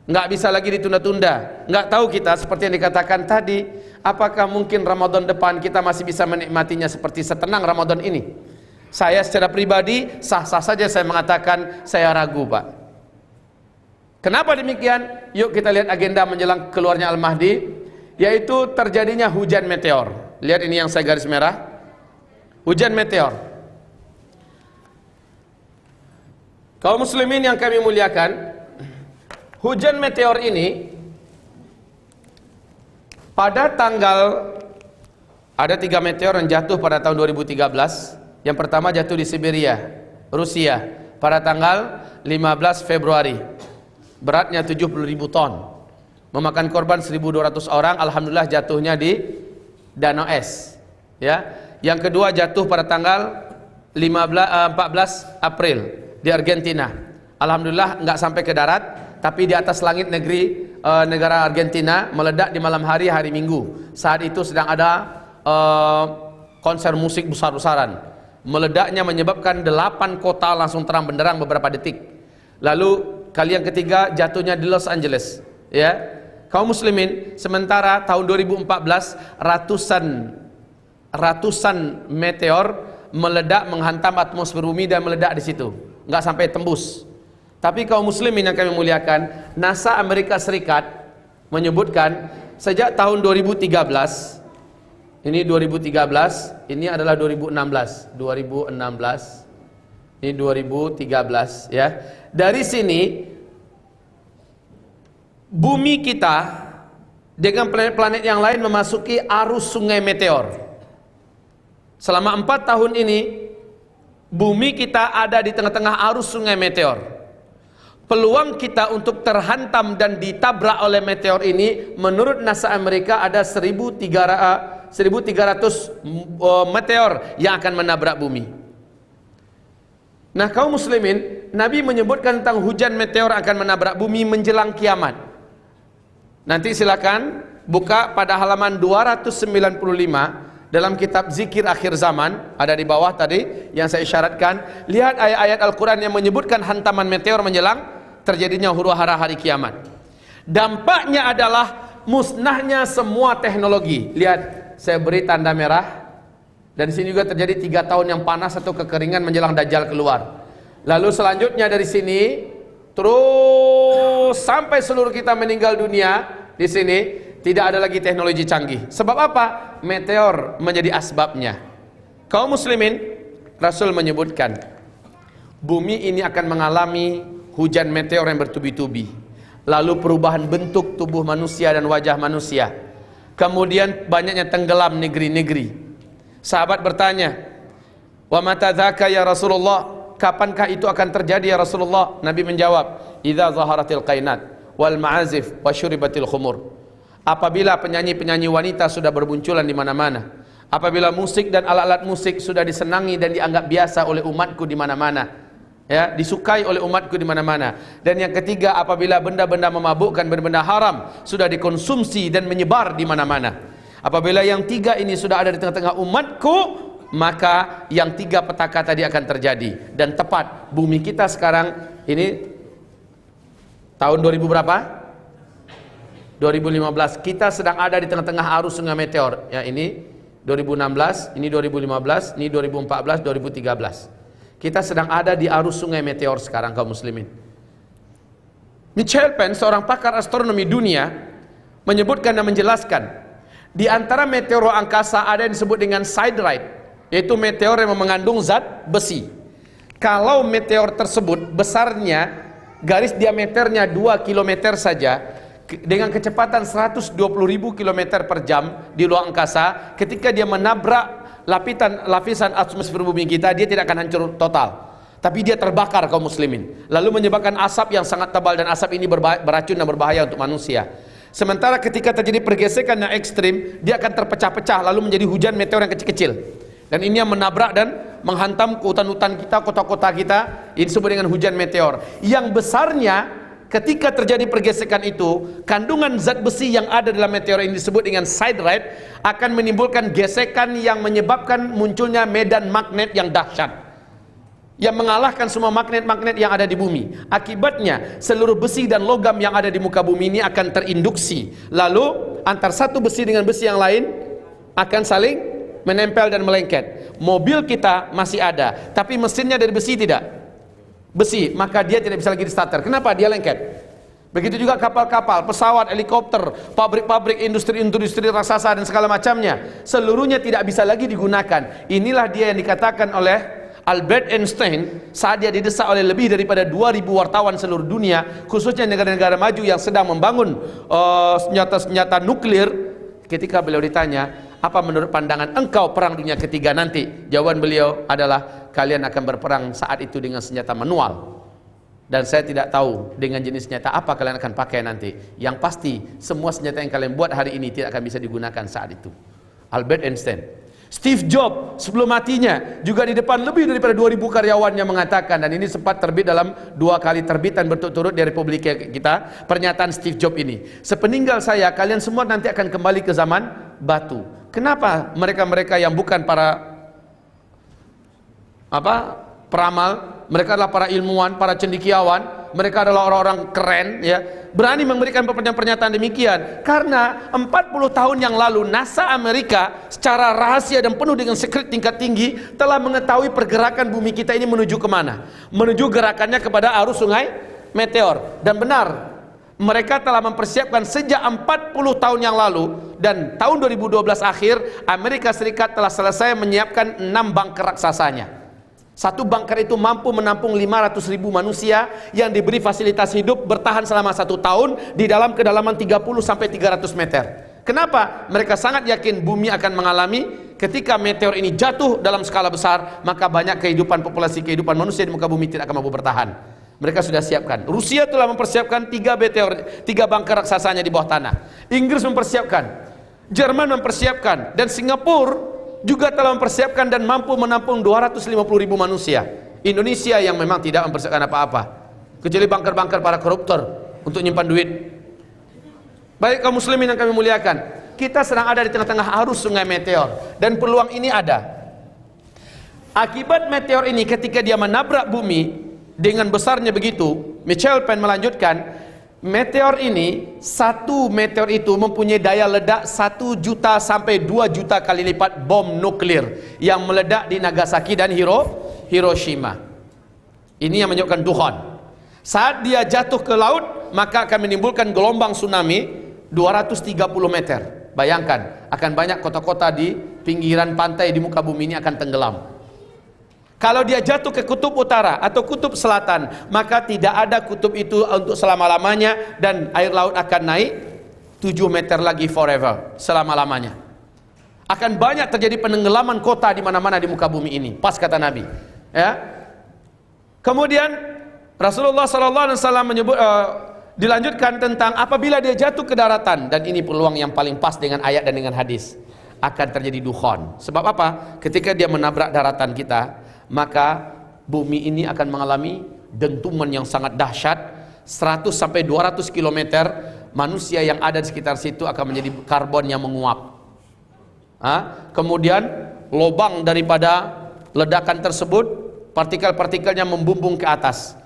nggak bisa lagi ditunda-tunda. Nggak tahu kita seperti yang dikatakan tadi, apakah mungkin Ramadan depan kita masih bisa menikmatinya seperti setenang Ramadan ini? Saya secara pribadi sah-sah saja saya mengatakan saya ragu, Pak. Kenapa demikian? Yuk kita lihat agenda menjelang keluarnya Al-Mahdi, yaitu terjadinya hujan meteor. Lihat ini yang saya garis merah, hujan meteor. Kaum muslimin yang kami muliakan, hujan meteor ini pada tanggal, ada 3 meteor yang jatuh pada tahun 2013. Yang pertama jatuh di Siberia, Rusia, pada tanggal 15 Februari. Beratnya 70.000 ton, memakan korban 1.200 orang. Alhamdulillah jatuhnya di Danau Es. Ya. Yang kedua jatuh pada tanggal 14 April di Argentina. Alhamdulillah nggak sampai ke darat, tapi di atas langit negara Argentina, meledak di malam hari Minggu. Saat itu sedang ada konser musik besar-besaran. Meledaknya menyebabkan 8 kota langsung terang benderang beberapa detik. Lalu kali yang ketiga jatuhnya di Los Angeles. Ya, kaum muslimin, sementara tahun 2014 ratusan meteor meledak menghantam atmosfer bumi dan meledak di situ, nggak sampai tembus. Tapi kaum muslimin yang kami muliakan, NASA Amerika Serikat menyebutkan sejak tahun 2013, ini 2013, ini adalah 2016, ini 2013 ya. Dari sini bumi kita dengan planet-planet yang lain memasuki arus sungai meteor. Selama 4 tahun ini bumi kita ada di tengah-tengah arus sungai meteor. Peluang kita untuk terhantam dan ditabrak oleh meteor ini menurut NASA Amerika ada 1.300 meteor yang akan menabrak bumi. Nah, kaum muslimin, Nabi menyebutkan tentang hujan meteor akan menabrak bumi menjelang kiamat. Nanti silakan buka pada halaman 295 dalam kitab Zikir Akhir Zaman, ada di bawah tadi yang saya isyaratkan. Lihat ayat-ayat Al-Quran yang menyebutkan hantaman meteor menjelang terjadinya huru-hara hari kiamat. Dampaknya adalah musnahnya semua teknologi. Lihat, saya beri tanda merah. Dan di sini juga terjadi 3 tahun yang panas atau kekeringan menjelang Dajjal keluar. Lalu selanjutnya dari sini terus sampai seluruh kita meninggal dunia, di sini tidak ada lagi teknologi canggih. Sebab apa? Meteor menjadi asbabnya. Kaum muslimin, Rasul menyebutkan bumi ini akan mengalami hujan meteor yang bertubi-tubi. Lalu perubahan bentuk tubuh manusia dan wajah manusia. Kemudian banyaknya tenggelam negeri-negeri. Sahabat bertanya, "Wa mata dzaka ya Rasulullah?" Kapankah itu akan terjadi ya Rasulullah? Nabi menjawab, "Idza zaharatil qainat wal ma'azif wa syuribatil khumur." Apabila penyanyi-penyanyi wanita sudah bermunculan di mana-mana, apabila musik dan alat-alat musik sudah disenangi dan dianggap biasa oleh umatku di mana-mana, ya, disukai oleh umatku di mana-mana. Dan yang ketiga, apabila benda-benda memabukkan, benda-benda haram sudah dikonsumsi dan menyebar di mana-mana. Apabila yang 3 ini sudah ada di tengah-tengah umatku, maka yang 3 petaka tadi akan terjadi. Dan tepat bumi kita sekarang ini tahun 2000 berapa? 2015. Kita sedang ada di tengah-tengah arus sungai meteor. Ya, ini 2016, ini 2015, ini 2014, 2013. Kita sedang ada di arus sungai meteor sekarang, kaum muslimin. Michael Penn, seorang pakar astronomi dunia, menyebutkan dan menjelaskan, di antara meteor angkasa ada yang disebut dengan siderite, yaitu meteor yang mengandung zat besi. Kalau meteor tersebut besarnya, garis diameternya 2 km saja, dengan kecepatan 120.000 km per jam di luar angkasa, ketika dia menabrak lapisan atmosfer bumi kita, dia tidak akan hancur total, tapi dia terbakar, kaum muslimin, lalu menyebabkan asap yang sangat tebal, dan asap ini beracun dan berbahaya untuk manusia. Sementara ketika terjadi pergesekan yang ekstrim, dia akan terpecah-pecah lalu menjadi hujan meteor yang kecil-kecil, dan ini yang menabrak dan menghantam hutan-hutan kita, kota-kota kita. Ini disebut dengan hujan meteor. Yang besarnya, ketika terjadi pergesekan itu, kandungan zat besi yang ada dalam meteor ini disebut dengan siderite, akan menimbulkan gesekan yang menyebabkan munculnya medan magnet yang dahsyat. yang mengalahkan semua magnet-magnet yang ada di bumi. Akibatnya seluruh besi dan logam yang ada di muka bumi ini akan terinduksi, lalu antar satu besi dengan besi yang lain akan saling menempel dan melengket. Mobil kita masih ada, tapi mesinnya dari besi tidak? Besi, maka dia tidak bisa lagi di starter. Kenapa? Dia lengket. Begitu juga kapal-kapal, pesawat, helikopter, pabrik-pabrik, industri-industri raksasa dan segala macamnya, seluruhnya tidak bisa lagi digunakan. Inilah dia yang dikatakan oleh Albert Einstein saat dia didesak oleh lebih daripada 2000 wartawan seluruh dunia, khususnya negara-negara maju yang sedang membangun senjata-senjata nuklir. Ketika beliau ditanya, apa menurut pandangan engkau perang dunia ketiga nanti? Jawaban beliau adalah, kalian akan berperang saat itu dengan senjata manual, dan saya tidak tahu dengan jenis senjata apa kalian akan pakai nanti. Yang pasti semua senjata yang kalian buat hari ini tidak akan bisa digunakan saat itu. Albert Einstein. Steve Jobs sebelum matinya juga di depan lebih daripada 2000 karyawannya mengatakan, dan ini sempat terbit dalam 2 kali terbitan berturut-turut di Republik kita, pernyataan Steve Jobs ini, sepeninggal saya kalian semua nanti akan kembali ke zaman batu. Kenapa mereka-mereka yang bukan para peramal, mereka adalah para ilmuwan, para cendekiawan, mereka adalah orang-orang keren, ya, berani memberikan pernyataan demikian? Karena 40 tahun yang lalu NASA Amerika secara rahasia dan penuh dengan sekret tingkat tinggi telah mengetahui pergerakan bumi kita ini menuju kemana, menuju gerakannya kepada arus sungai meteor. Dan benar, mereka telah mempersiapkan sejak 40 tahun yang lalu, dan tahun 2012 akhir Amerika Serikat telah selesai menyiapkan 6 bunker raksasanya. Satu bunker itu mampu menampung 500.000 manusia yang diberi fasilitas hidup bertahan selama 1 tahun di dalam kedalaman 30 sampai 300 meter. Kenapa? Mereka sangat yakin bumi akan mengalami, ketika meteor ini jatuh dalam skala besar, maka banyak populasi kehidupan manusia di muka bumi tidak akan mampu bertahan. Mereka sudah siapkan. Rusia telah mempersiapkan 3 bunker raksasanya di bawah tanah. Inggris mempersiapkan, Jerman mempersiapkan, dan Singapura juga telah mempersiapkan dan mampu menampung 250.000 manusia. Indonesia yang memang tidak mempersiapkan apa-apa, kecuali bunker-bunker para koruptor untuk nyimpan duit. Baik kaum muslimin yang kami muliakan, kita sedang ada di tengah-tengah arus sungai meteor, dan peluang ini ada. Akibat meteor ini ketika dia menabrak bumi dengan besarnya begitu, Michael Penn melanjutkan, meteor ini, satu meteor itu mempunyai daya ledak 1 juta sampai 2 juta kali lipat bom nuklir yang meledak di Nagasaki dan Hiroshima. Ini yang menyebabkan dukhon. Saat dia jatuh ke laut, maka akan menimbulkan gelombang tsunami 230 meter. Bayangkan, akan banyak kota-kota di pinggiran pantai di muka bumi ini akan tenggelam. Kalau dia jatuh ke kutub utara atau kutub selatan, maka tidak ada kutub itu untuk selama-lamanya, dan air laut akan naik 7 meter lagi forever, selama-lamanya. Akan banyak terjadi penenggelaman kota di mana-mana di muka bumi ini, pas kata Nabi. Ya. Kemudian Rasulullah SAW menyebut, dilanjutkan tentang apabila dia jatuh ke daratan, dan ini peluang yang paling pas dengan ayat dan dengan hadis, akan terjadi dukhon. Sebab apa? Ketika dia menabrak daratan kita, maka bumi ini akan mengalami dentuman yang sangat dahsyat. 100 sampai 200 km manusia yang ada di sekitar situ akan menjadi karbon yang menguap. Kemudian lubang daripada ledakan tersebut, partikel-partikelnya membumbung ke atas.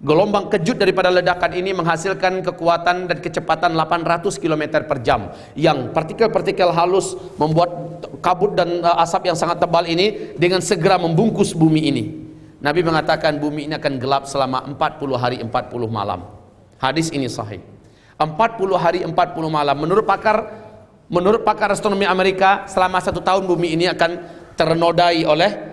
Gelombang kejut daripada ledakan ini menghasilkan kekuatan dan kecepatan 800 km per jam, yang partikel-partikel halus membuat kabut dan asap yang sangat tebal ini dengan segera membungkus bumi ini. Nabi mengatakan bumi ini akan gelap selama 40 hari 40 malam. Hadis ini sahih. 40 hari 40 malam. Menurut pakar astronomi Amerika, selama 1 tahun bumi ini akan ternodai oleh,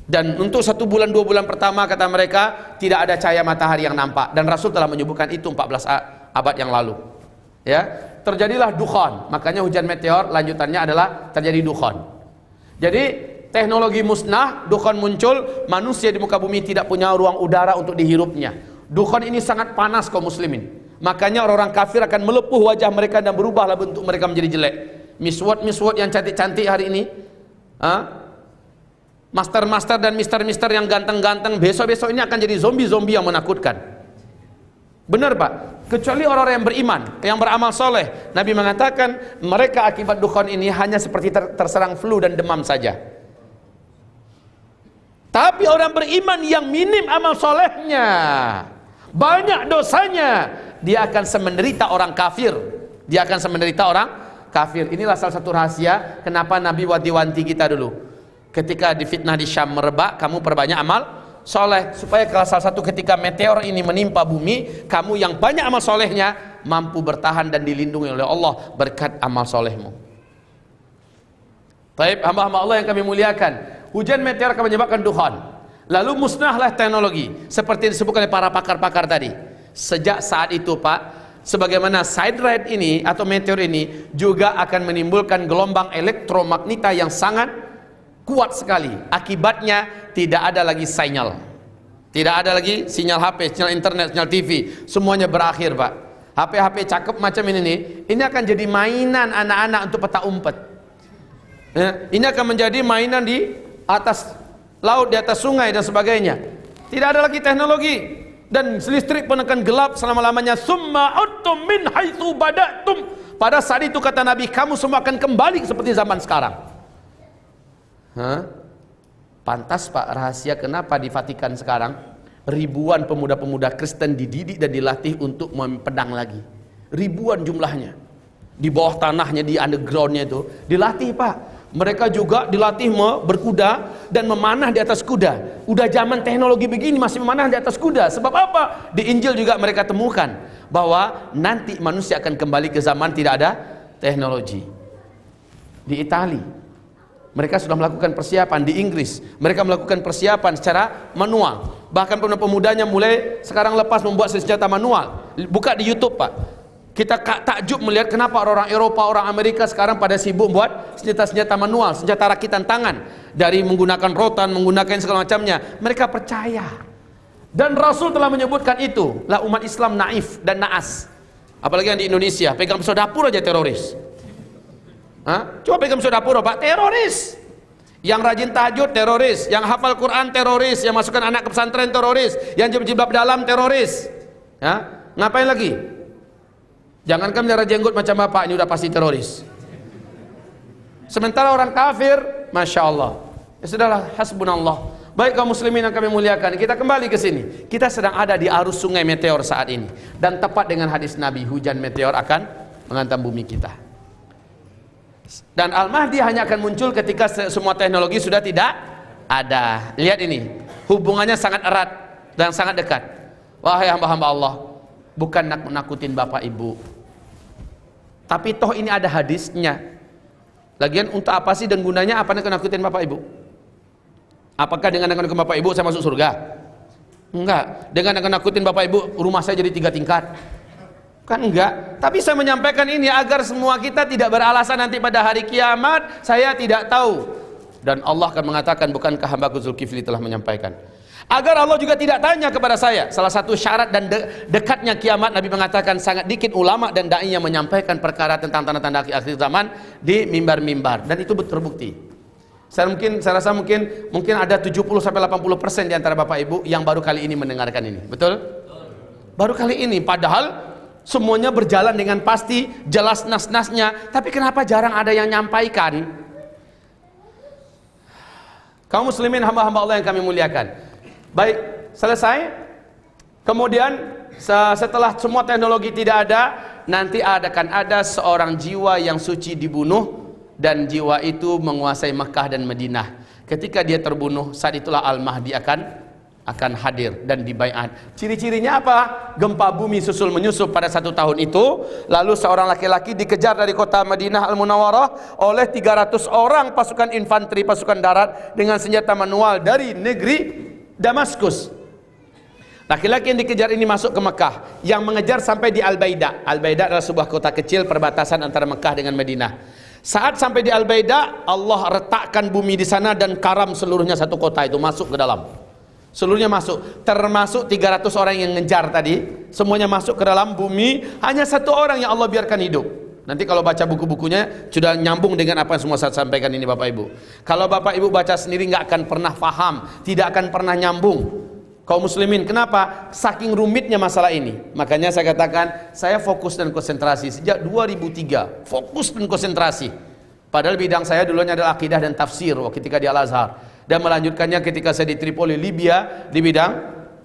dan untuk 1 bulan 2 bulan pertama kata mereka tidak ada cahaya matahari yang nampak, dan Rasul telah menyebutkan itu 14 abad yang lalu. Ya, terjadilah dukhon. Makanya hujan meteor lanjutannya adalah terjadi dukhon. Jadi teknologi musnah, dukhon muncul, manusia di muka bumi tidak punya ruang udara untuk dihirupnya. Dukhon ini sangat panas kaum muslimin. Makanya orang-orang kafir akan melepuh wajah mereka dan berubahlah bentuk mereka menjadi jelek. Miswot yang cantik-cantik hari ini, master-master dan mister-mister yang ganteng-ganteng, besok-besok ini akan jadi zombie-zombie yang menakutkan. Benar Pak? Kecuali orang-orang yang beriman, yang beramal soleh. Nabi mengatakan mereka akibat dukhon ini hanya seperti terserang flu dan demam saja. Tapi orang beriman yang minim amal solehnya, banyak dosanya, dia akan semenderita orang kafir. Dia akan semenderita orang kafir. Inilah salah satu rahasia kenapa Nabi wanti-wanti kita dulu. Ketika difitnah di Syam merebak, kamu perbanyak amal soleh, supaya kalau salah satu ketika meteor ini menimpa bumi, kamu yang banyak amal solehnya mampu bertahan dan dilindungi oleh Allah berkat amal solehmu. Taib, hamba-hamba Allah yang kami muliakan, hujan meteor akan menyebabkan dukhan, lalu musnahlah teknologi seperti disebutkan oleh para pakar-pakar tadi. Sejak saat itu Pak, sebagaimana sideread ini atau meteor ini juga akan menimbulkan gelombang elektromagneta yang sangat kuat sekali. Akibatnya tidak ada lagi sinyal, tidak ada lagi sinyal HP, sinyal internet, sinyal TV, semuanya berakhir Pak. HP-HP cakep macam ini nih, ini akan jadi mainan anak-anak untuk petak umpet. Ini akan menjadi mainan di atas laut, di atas sungai dan sebagainya. Tidak ada lagi teknologi, dan listrik pun akan gelap selama-lamanya. Summa uttum min haitsu badatum. Pada saat itu kata Nabi, kamu semua akan kembali seperti zaman sekarang. Pantas Pak, rahasia kenapa di Vatikan sekarang ribuan pemuda-pemuda Kristen dididik dan dilatih untuk mempedang lagi. Ribuan jumlahnya. Di bawah tanahnya, di undergroundnya itu dilatih Pak. Mereka juga dilatih berkuda dan memanah di atas kuda. Udah zaman teknologi begini masih memanah di atas kuda. Sebab apa? Di Injil juga mereka temukan bahwa nanti manusia akan kembali ke zaman tidak ada teknologi. Di Italia mereka sudah melakukan persiapan. Di Inggris mereka melakukan persiapan secara manual. Bahkan pemuda-pemudanya mulai sekarang lepas membuat senjata manual. Buka di YouTube Pak. Kita takjub melihat kenapa orang Eropa, orang Amerika sekarang pada sibuk buat senjata-senjata manual, senjata rakitan tangan, dari menggunakan rotan, menggunakan segala macamnya. Mereka percaya. Dan Rasul telah menyebutkan itu. Lah umat Islam naif dan naas. Apalagi yang di Indonesia, pegang pisau dapur aja teroris. Coba pegang pisau dapur Pak, teroris. Yang rajin tahajud teroris, yang hafal Quran teroris, yang masukkan anak ke pesantren teroris, yang jilbab dalam teroris. Ngapain lagi? Jangankan melihara jenggot macam bapak, ini udah pasti teroris. Sementara orang kafir, Masya Allah, ya sudahlah, hasbunallah. Baik kaum muslimin yang kami muliakan, kita kembali ke sini. Kita sedang ada di arus sungai meteor saat ini. Dan tepat dengan hadis Nabi, hujan meteor akan menghantam bumi kita. Dan Al-Mahdi hanya akan muncul ketika semua teknologi sudah tidak ada. Lihat ini, hubungannya sangat erat dan sangat dekat. Wahai hamba-hamba Allah, bukan nakutin bapak ibu, tapi toh ini ada hadisnya. Lagian untuk apa sih dan gunanya apa nakutin bapak ibu? Apakah dengan nakutin bapak ibu saya masuk surga? Enggak. Dengan nakutin bapak ibu rumah saya jadi 3 tingkat? Kan enggak. Tapi saya menyampaikan ini agar semua kita tidak beralasan nanti pada hari kiamat saya tidak tahu. Dan Allah akan mengatakan, bukankah hambaku Zulkifli telah menyampaikan? Agar Allah juga tidak tanya kepada saya. Salah satu syarat dan dekatnya kiamat, Nabi mengatakan sangat dikit ulama dan dai yang menyampaikan perkara tentang tanda-tanda akhir zaman di mimbar-mimbar, dan itu terbukti. Saya rasa mungkin ada 70-80% di antara Bapak Ibu yang baru kali ini mendengarkan ini. Betul? Baru kali ini, padahal semuanya berjalan dengan pasti, jelas nas-nasnya, tapi kenapa jarang ada yang nyampaikan? Kaum muslimin hamba-hamba Allah yang kami muliakan. Baik, selesai. Kemudian setelah semua teknologi tidak ada, nanti akan ada seorang jiwa yang suci dibunuh, dan jiwa itu menguasai Mekah dan Madinah. Ketika dia terbunuh, saat itulah Al-Mahdi akan hadir dan dibaiat. Ciri-cirinya apa? Gempa bumi susul menyusup pada 1 tahun itu. Lalu seorang laki-laki dikejar dari kota Madinah Al-Munawwarah oleh 300 orang pasukan infanteri, pasukan darat dengan senjata manual dari negeri Damaskus. Laki-laki yang dikejar ini masuk ke Mekah, yang mengejar sampai di Al-Baida. Al-Baida adalah sebuah kota kecil perbatasan antara Mekah dengan Madinah. Saat sampai di Al-Baida, Allah retakkan bumi di sana dan karam seluruhnya satu kota itu masuk ke dalam. Seluruhnya masuk, termasuk 300 orang yang ngejar tadi, semuanya masuk ke dalam bumi. Hanya 1 orang yang Allah biarkan hidup. Nanti kalau baca buku-bukunya sudah nyambung dengan apa yang semua saya sampaikan ini Bapak Ibu. Kalau Bapak Ibu baca sendiri nggak akan pernah paham, tidak akan pernah nyambung. Kaum muslimin, kenapa? Saking rumitnya masalah ini. Makanya saya katakan, saya fokus dan konsentrasi sejak 2003, fokus dan konsentrasi. Padahal bidang saya dulunya adalah akidah dan tafsir ketika di Al-Azhar. dan melanjutkannya ketika saya di Tripoli, Libya, di bidang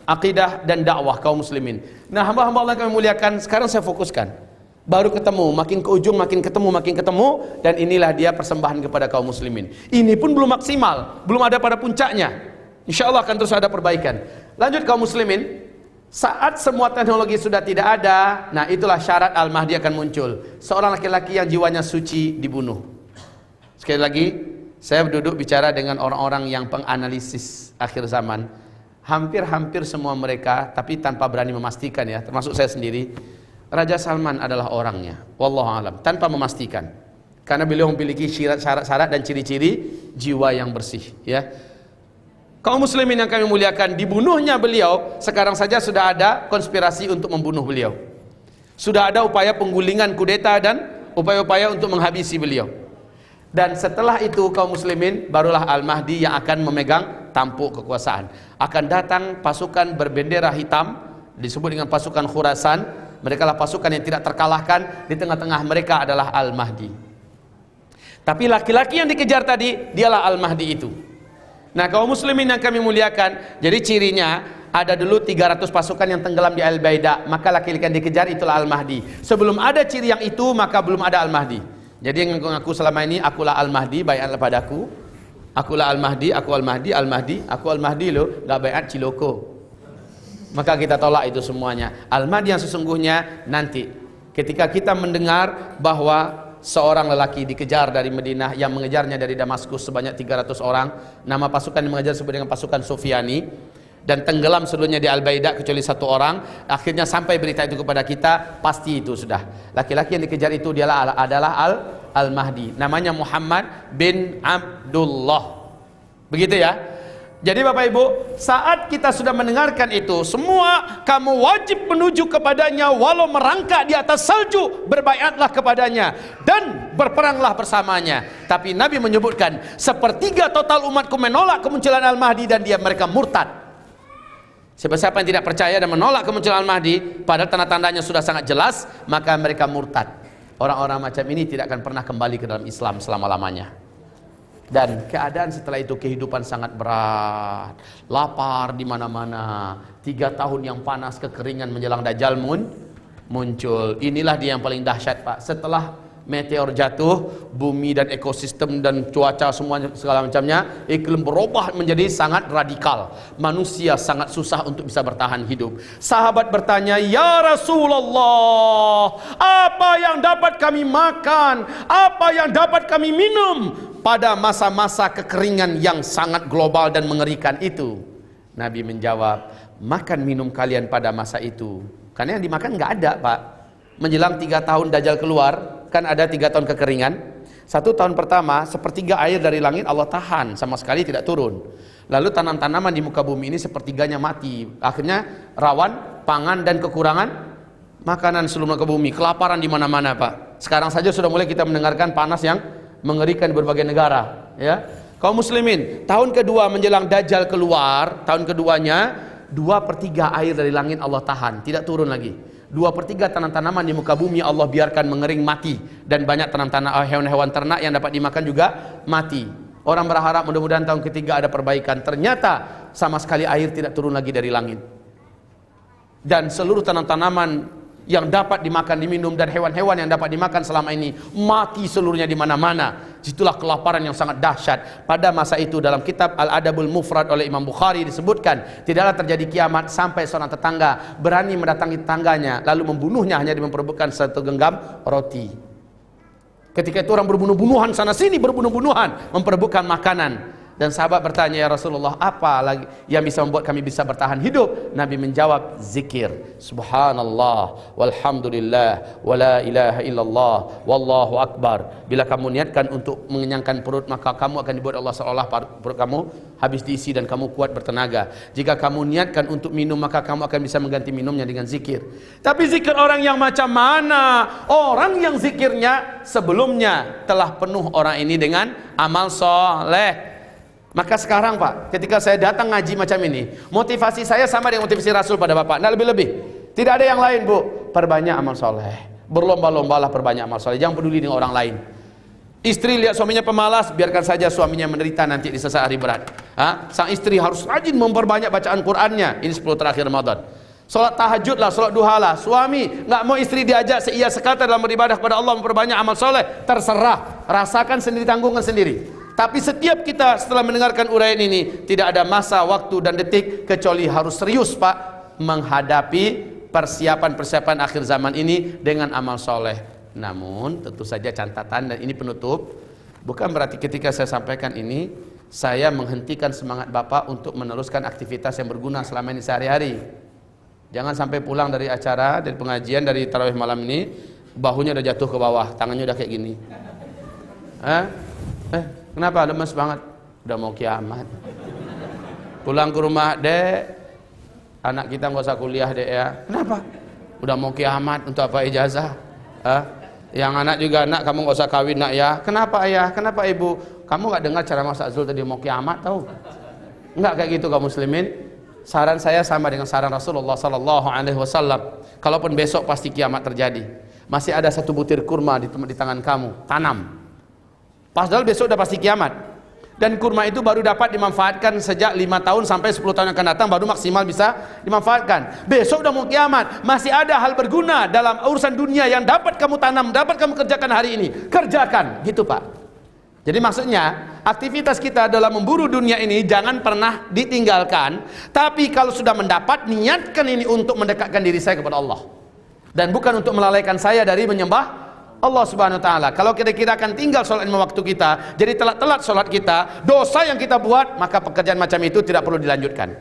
akidah dan dakwah kaum muslimin. Nah, hamba-hamba Allah yang kami muliakan, sekarang saya fokuskan. Baru ketemu, makin ke ujung makin ketemu, dan inilah dia persembahan kepada kaum muslimin. Ini pun belum maksimal, belum ada pada puncaknya. Insya Allah akan terus ada perbaikan. Lanjut kaum muslimin, saat semua teknologi sudah tidak ada, nah itulah syarat Al-Mahdi akan muncul. Seorang laki-laki yang jiwanya suci dibunuh. Sekali lagi, saya duduk bicara dengan orang-orang yang penganalisis akhir zaman. Hampir-hampir semua mereka, tapi tanpa berani memastikan ya, termasuk saya sendiri, Raja Salman adalah orangnya. Wallahu alam, tanpa memastikan. Karena beliau memiliki syarat-syarat dan ciri-ciri jiwa yang bersih, ya. Kaum muslimin yang kami muliakan, dibunuhnya beliau, sekarang saja sudah ada konspirasi untuk membunuh beliau. Sudah ada upaya penggulingan kudeta dan upaya-upaya untuk menghabisi beliau. Dan setelah itu kaum muslimin, barulah Al-Mahdi yang akan memegang tampuk kekuasaan. Akan datang pasukan berbendera hitam, disebut dengan pasukan Khurasan. Mereka lah pasukan yang tidak terkalahkan. Di tengah-tengah mereka adalah Al-Mahdi. Tapi laki-laki yang dikejar tadi, dialah Al-Mahdi itu. Nah, kaum muslimin yang kami muliakan, jadi cirinya ada dulu 300 pasukan yang tenggelam di Al-Baida, maka laki-laki yang dikejar itulah Al-Mahdi. Sebelum ada ciri yang itu, maka belum ada Al-Mahdi. Jadi yang mengaku selama ini, akulah Al-Mahdi, baiatlah padaku. Akulah Al-Mahdi, aku Al-Mahdi, Al-Mahdi, aku Al-Mahdi loh, gak baiat ciloko. Maka kita tolak itu semuanya. Al-Mahdi yang sesungguhnya nanti, ketika kita mendengar bahwa seorang lelaki dikejar dari Madinah, yang mengejarnya dari Damaskus sebanyak 300 orang, nama pasukan yang mengejar disebut dengan pasukan Sufyani, dan tenggelam seluruhnya di Al-Baida kecuali satu orang. Akhirnya sampai berita itu kepada kita, pasti itu sudah laki-laki yang dikejar itu adalah Al-Mahdi, namanya Muhammad bin Abdullah. Begitu ya. Jadi Bapak Ibu, saat kita sudah mendengarkan itu semua, kamu wajib menuju kepadanya walau merangkak di atas salju, berbaiatlah kepadanya dan berperanglah bersamanya. Tapi Nabi menyebutkan sepertiga total umatku menolak kemunculan Al-Mahdi dan mereka murtad. Siapa-siapa yang tidak percaya dan menolak kemunculan Al-Mahdi, padahal tanda-tandanya sudah sangat jelas, maka mereka murtad. Orang-orang macam ini tidak akan pernah kembali ke dalam Islam selama-lamanya. Dan keadaan setelah itu kehidupan sangat berat, lapar di mana-mana, 3 tahun yang panas, kekeringan menjelang Dajjal muncul. Inilah dia yang paling dahsyat, Pak. Setelah meteor jatuh, bumi dan ekosistem dan cuaca semuanya segala macamnya, iklim berubah menjadi sangat radikal. Manusia sangat susah untuk bisa bertahan hidup. Sahabat bertanya, "Ya Rasulullah, apa yang dapat kami makan? Apa yang dapat kami minum pada masa-masa kekeringan yang sangat global dan mengerikan itu?" Nabi menjawab, "Makan minum kalian pada masa itu." Karena yang dimakan nggak ada, Pak. Menjelang 3 tahun Dajjal keluar, kan ada 3 tahun kekeringan. 1 tahun pertama, sepertiga air dari langit Allah tahan, sama sekali tidak turun. Lalu tanam-tanaman di muka bumi ini sepertiganya mati. Akhirnya rawan pangan dan kekurangan makanan seluruh muka bumi, kelaparan di mana-mana, Pak. Sekarang saja sudah mulai kita mendengarkan panas yang mengerikan di berbagai negara, ya. Kaum muslimin, tahun kedua menjelang Dajjal keluar, tahun keduanya 2/3 air dari langit Allah tahan, tidak turun lagi. 2/3 tanam-tanaman di muka bumi Allah biarkan mengering mati, dan banyak hewan-hewan ternak yang dapat dimakan juga mati. Orang berharap mudah-mudahan tahun ketiga ada perbaikan. Ternyata sama sekali air tidak turun lagi dari langit, dan seluruh tanam-tanaman yang dapat dimakan, diminum, dan hewan-hewan yang dapat dimakan selama ini mati seluruhnya di mana-mana. Situlah kelaparan yang sangat dahsyat pada masa itu. Dalam kitab Al-Adabul Mufrad oleh Imam Bukhari disebutkan, tidaklah terjadi kiamat sampai seorang tetangga berani mendatangi tetangganya lalu membunuhnya hanya memperebutkan satu genggam roti. Ketika itu orang berbunuh-bunuhan sana sini, berbunuh-bunuhan memperebutkan makanan. Dan sahabat bertanya, "Ya Rasulullah, apa lagi yang bisa membuat kami bisa bertahan hidup?" Nabi menjawab, zikir. Subhanallah, walhamdulillah, wala ilaha illallah, wallahu akbar. Bila kamu niatkan untuk mengenyangkan perut, maka kamu akan dibuat Allah seolah perut kamu habis diisi dan kamu kuat bertenaga. Jika kamu niatkan untuk minum, maka kamu akan bisa mengganti minumnya dengan zikir. Tapi zikir orang yang macam mana? Orang yang zikirnya sebelumnya telah penuh orang ini dengan amal soleh. Maka sekarang, Pak, ketika saya datang ngaji macam ini, motivasi saya sama dengan motivasi Rasul pada Bapak, tidak lebih-lebih. Tidak ada yang lain, Bu. Perbanyak amal soleh. Berlomba-lombalah perbanyak amal soleh. Jangan peduli dengan orang lain. Istri lihat suaminya pemalas, biarkan saja suaminya menderita nanti di sesaat hari berat. Sang istri harus rajin memperbanyak bacaan Qur'annya. Ini 10 terakhir Ramadan. Salat tahajud lah, salat duha lah. Suami nggak mau istri diajak seia sekata dalam beribadah kepada Allah, memperbanyak amal soleh, terserah, rasakan sendiri, tanggungkan sendiri. Tapi setiap kita setelah mendengarkan uraian ini, tidak ada masa, waktu dan detik kecuali harus serius Pak menghadapi persiapan akhir zaman ini dengan amal soleh. Namun tentu saja catatan, dan ini penutup, bukan berarti ketika saya sampaikan ini saya menghentikan semangat Bapak untuk meneruskan aktivitas yang berguna selama ini sehari-hari. Jangan sampai pulang dari acara, dari pengajian, dari tarawih malam ini bahunya udah jatuh ke bawah, tangannya udah kayak gini. Kenapa lemes banget? Udah mau kiamat. Pulang ke rumah, Dek, anak kita nggak usah kuliah Dek ya. Kenapa? Udah mau kiamat, untuk apa ijazah? Yang anak juga, anak kamu nggak usah kawin nak ya. Kenapa ayah? Kenapa ibu? Kamu nggak dengar cara Mas Azul tadi mau kiamat tahu? Nggak kayak gitu kaum muslimin. Saran saya sama dengan saran Rasulullah Sallallahu Alaihi Wasallam. Kalaupun besok pasti kiamat terjadi, masih ada satu butir kurma di tangan kamu, tanam. Padahal besok udah pasti kiamat. Dan kurma itu baru dapat dimanfaatkan sejak 5 tahun sampai 10 tahun yang akan datang, baru maksimal bisa dimanfaatkan. Besok udah mau kiamat, masih ada hal berguna dalam urusan dunia yang dapat kamu tanam, dapat kamu kerjakan hari ini. Kerjakan, gitu Pak. Jadi maksudnya aktivitas kita dalam memburu dunia ini jangan pernah ditinggalkan. Tapi kalau sudah mendapat, niatkan ini untuk mendekatkan diri saya kepada Allah, dan bukan untuk melalaikan saya dari menyembah Allah Subhanahu wa taala. Kalau kira-kira akan tinggal sholat lima waktu kita, jadi telat-telat sholat kita, dosa yang kita buat, maka pekerjaan macam itu tidak perlu dilanjutkan.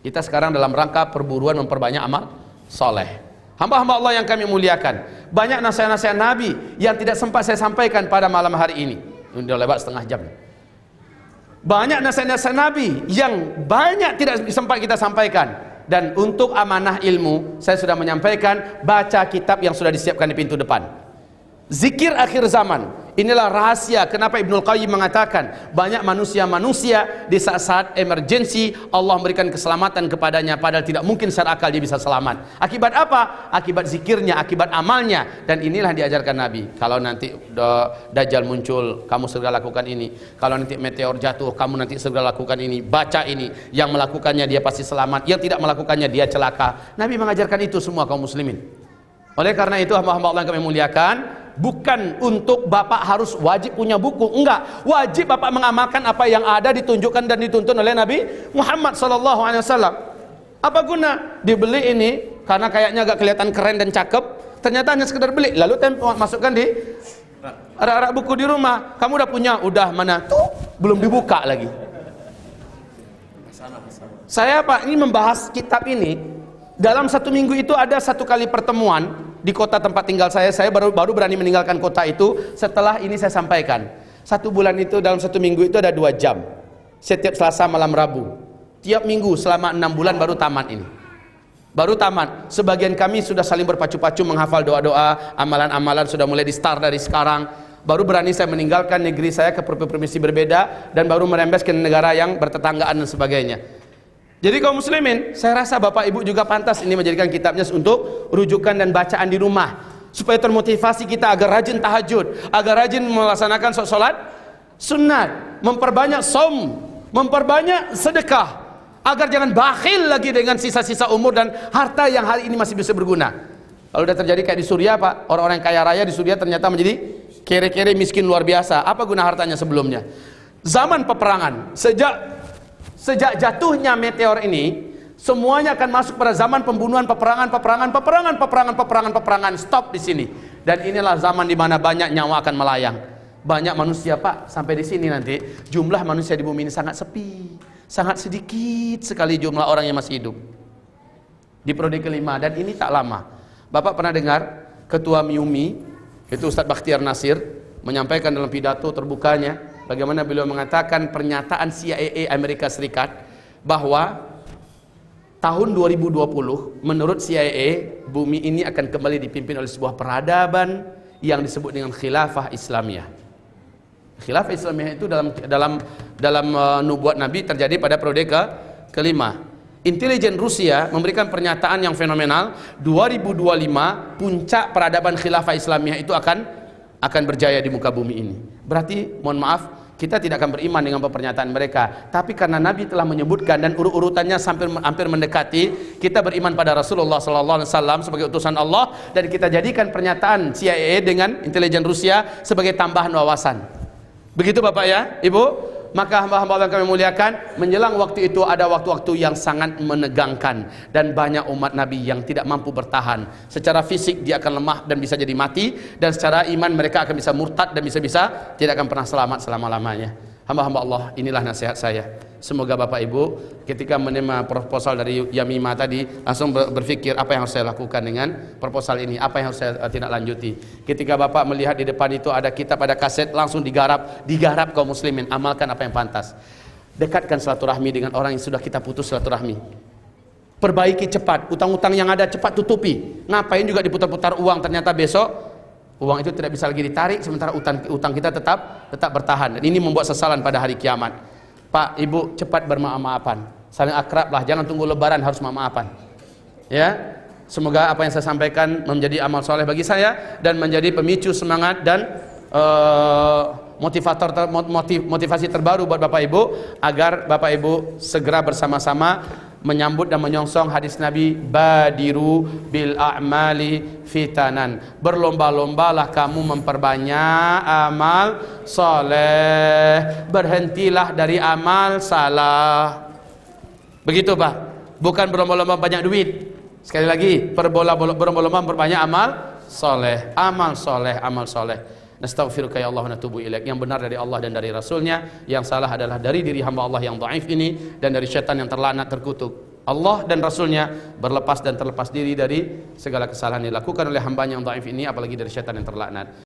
Kita sekarang dalam rangka perburuan memperbanyak amal soleh. Hamba-hamba Allah yang kami muliakan, banyak nasihat-nasihat Nabi yang tidak sempat saya sampaikan pada malam hari ini. Sudah lewat setengah jam. Banyak nasihat-nasihat Nabi yang banyak tidak sempat kita sampaikan. Dan untuk amanah ilmu, saya sudah menyampaikan, baca kitab yang sudah disiapkan di pintu depan. Zikir akhir zaman. Inilah rahasia kenapa Ibnul Qayyim mengatakan banyak manusia-manusia di saat-saat emergensi Allah memberikan keselamatan kepadanya, padahal tidak mungkin secara akal dia bisa selamat. Akibat apa? Akibat zikirnya, akibat amalnya. Dan inilah diajarkan Nabi. Kalau nanti Dajjal muncul, kamu segera lakukan ini. Kalau nanti meteor jatuh, kamu nanti segera lakukan ini. Baca ini. Yang melakukannya dia pasti selamat, yang tidak melakukannya dia celaka. Nabi mengajarkan itu semua kaum muslimin. Oleh karena itu hamba-hamba Allah yang kami muliakan, bukan untuk Bapak harus wajib punya buku, enggak. Wajib Bapak mengamalkan apa yang ada ditunjukkan dan dituntun oleh Nabi Muhammad SAW. Apa guna dibeli ini karena kayaknya agak kelihatan keren dan cakep, ternyata hanya sekedar beli, lalu masukkan di rak-rak buku di rumah. Kamu udah punya, udah mana? Tuh, belum dibuka lagi. Saya Pak, ini membahas kitab ini dalam 1 minggu itu ada 1 kali pertemuan di kota tempat tinggal saya baru berani meninggalkan kota itu setelah ini saya sampaikan. 1 bulan itu, dalam 1 minggu itu ada 2 jam setiap Selasa malam Rabu, tiap minggu selama 6 bulan baru tamat ini. Baru tamat. Sebagian kami sudah saling berpacu-pacu menghafal doa-doa, amalan-amalan sudah mulai di start dari sekarang. Baru berani saya meninggalkan negeri saya ke provinsi berbeda, dan baru merembes ke negara yang bertetanggaan dan sebagainya. Jadi kaum muslimin, saya rasa Bapak Ibu juga pantas ini menjadikan kitabnya untuk rujukan dan bacaan di rumah, supaya termotivasi kita agar rajin tahajud, agar rajin melaksanakan sholat sunat, memperbanyak saum, memperbanyak sedekah, agar jangan bakhil lagi dengan sisa-sisa umur dan harta yang hari ini masih bisa berguna. Kalau sudah terjadi kayak di Suriah Pak, orang-orang kaya raya di Suriah ternyata menjadi kere-kere miskin luar biasa. Apa guna hartanya sebelumnya? Zaman peperangan, sejak jatuhnya meteor ini, semuanya akan masuk pada zaman pembunuhan, peperangan. Stop di sini. Dan inilah zaman di mana banyak nyawa akan melayang. Banyak manusia Pak, sampai di sini nanti jumlah manusia di bumi ini sangat sepi, sangat sedikit sekali jumlah orang yang masih hidup di periode kelima. Dan ini tak lama. Bapak pernah dengar Ketua MIUMI, itu Ustadz Bakhtiar Nasir, menyampaikan dalam pidato terbukanya bagaimana beliau mengatakan pernyataan CIA Amerika Serikat bahwa tahun 2020 menurut CIA bumi ini akan kembali dipimpin oleh sebuah peradaban yang disebut dengan khilafah Islamiyah. Khilafah Islamiyah itu dalam nubuat Nabi terjadi pada periode kelima. Intelijen Rusia memberikan pernyataan yang fenomenal, 2025 puncak peradaban khilafah Islamiyah itu akan berjaya di muka bumi ini. Berarti mohon maaf, kita tidak akan beriman dengan pernyataan mereka. Tapi karena Nabi telah menyebutkan dan urutannya hampir mendekati, kita beriman pada Rasulullah SAW sebagai utusan Allah, dan kita jadikan pernyataan CIA dengan intelijen Rusia sebagai tambahan wawasan. Begitu Bapak ya, Ibu. Maka hamba-hamba yang kami muliakan, menjelang waktu itu ada waktu-waktu yang sangat menegangkan, dan banyak umat Nabi yang tidak mampu bertahan. Secara fisik dia akan lemah dan bisa jadi mati, dan secara iman mereka akan bisa murtad dan bisa-bisa tidak akan pernah selamat selama-lamanya. Hamba-hamba Allah, inilah nasihat saya. Semoga Bapak Ibu ketika menerima proposal dari Yamima tadi langsung berpikir apa yang harus saya lakukan dengan proposal ini, apa yang harus saya tindak lanjuti. Ketika Bapak melihat di depan itu ada kitab, ada kaset, langsung digarap kaum muslimin, amalkan apa yang pantas. Dekatkan silaturahmi dengan orang yang sudah kita putus silaturahmi. Perbaiki cepat, utang-utang yang ada cepat tutupi. Ngapain juga diputar-putar uang, ternyata besok uang itu tidak bisa lagi ditarik, sementara utang kita tetap bertahan, dan ini membuat sesalan pada hari kiamat. Pak, Ibu, cepat bermaaf-maafan, saling akrablah, jangan tunggu lebaran harus maaf-maafan. Ya, semoga apa yang saya sampaikan menjadi amal soleh bagi saya dan menjadi pemicu semangat dan motivasi terbaru buat Bapak Ibu, agar Bapak Ibu segera bersama-sama menyambut dan menyongsong hadis Nabi, badiru bil a'mali fitanan, berlomba-lombalah kamu memperbanyak amal soleh, berhentilah dari amal salah. Begitu Pak, bukan berlomba-lomba banyak duit. Sekali lagi, berlomba-lomba memperbanyak amal soleh, amal soleh. Nastaghfiruka ya Allah wa natubu ilaik. Yang benar dari Allah dan dari Rasulnya, yang salah adalah dari diri hamba Allah yang dhaif ini dan dari syaitan yang terlaknat terkutuk. Allah dan Rasulnya berlepas dan terlepas diri dari segala kesalahan yang dilakukan oleh hambanya yang dhaif ini, apalagi dari syaitan yang terlaknat.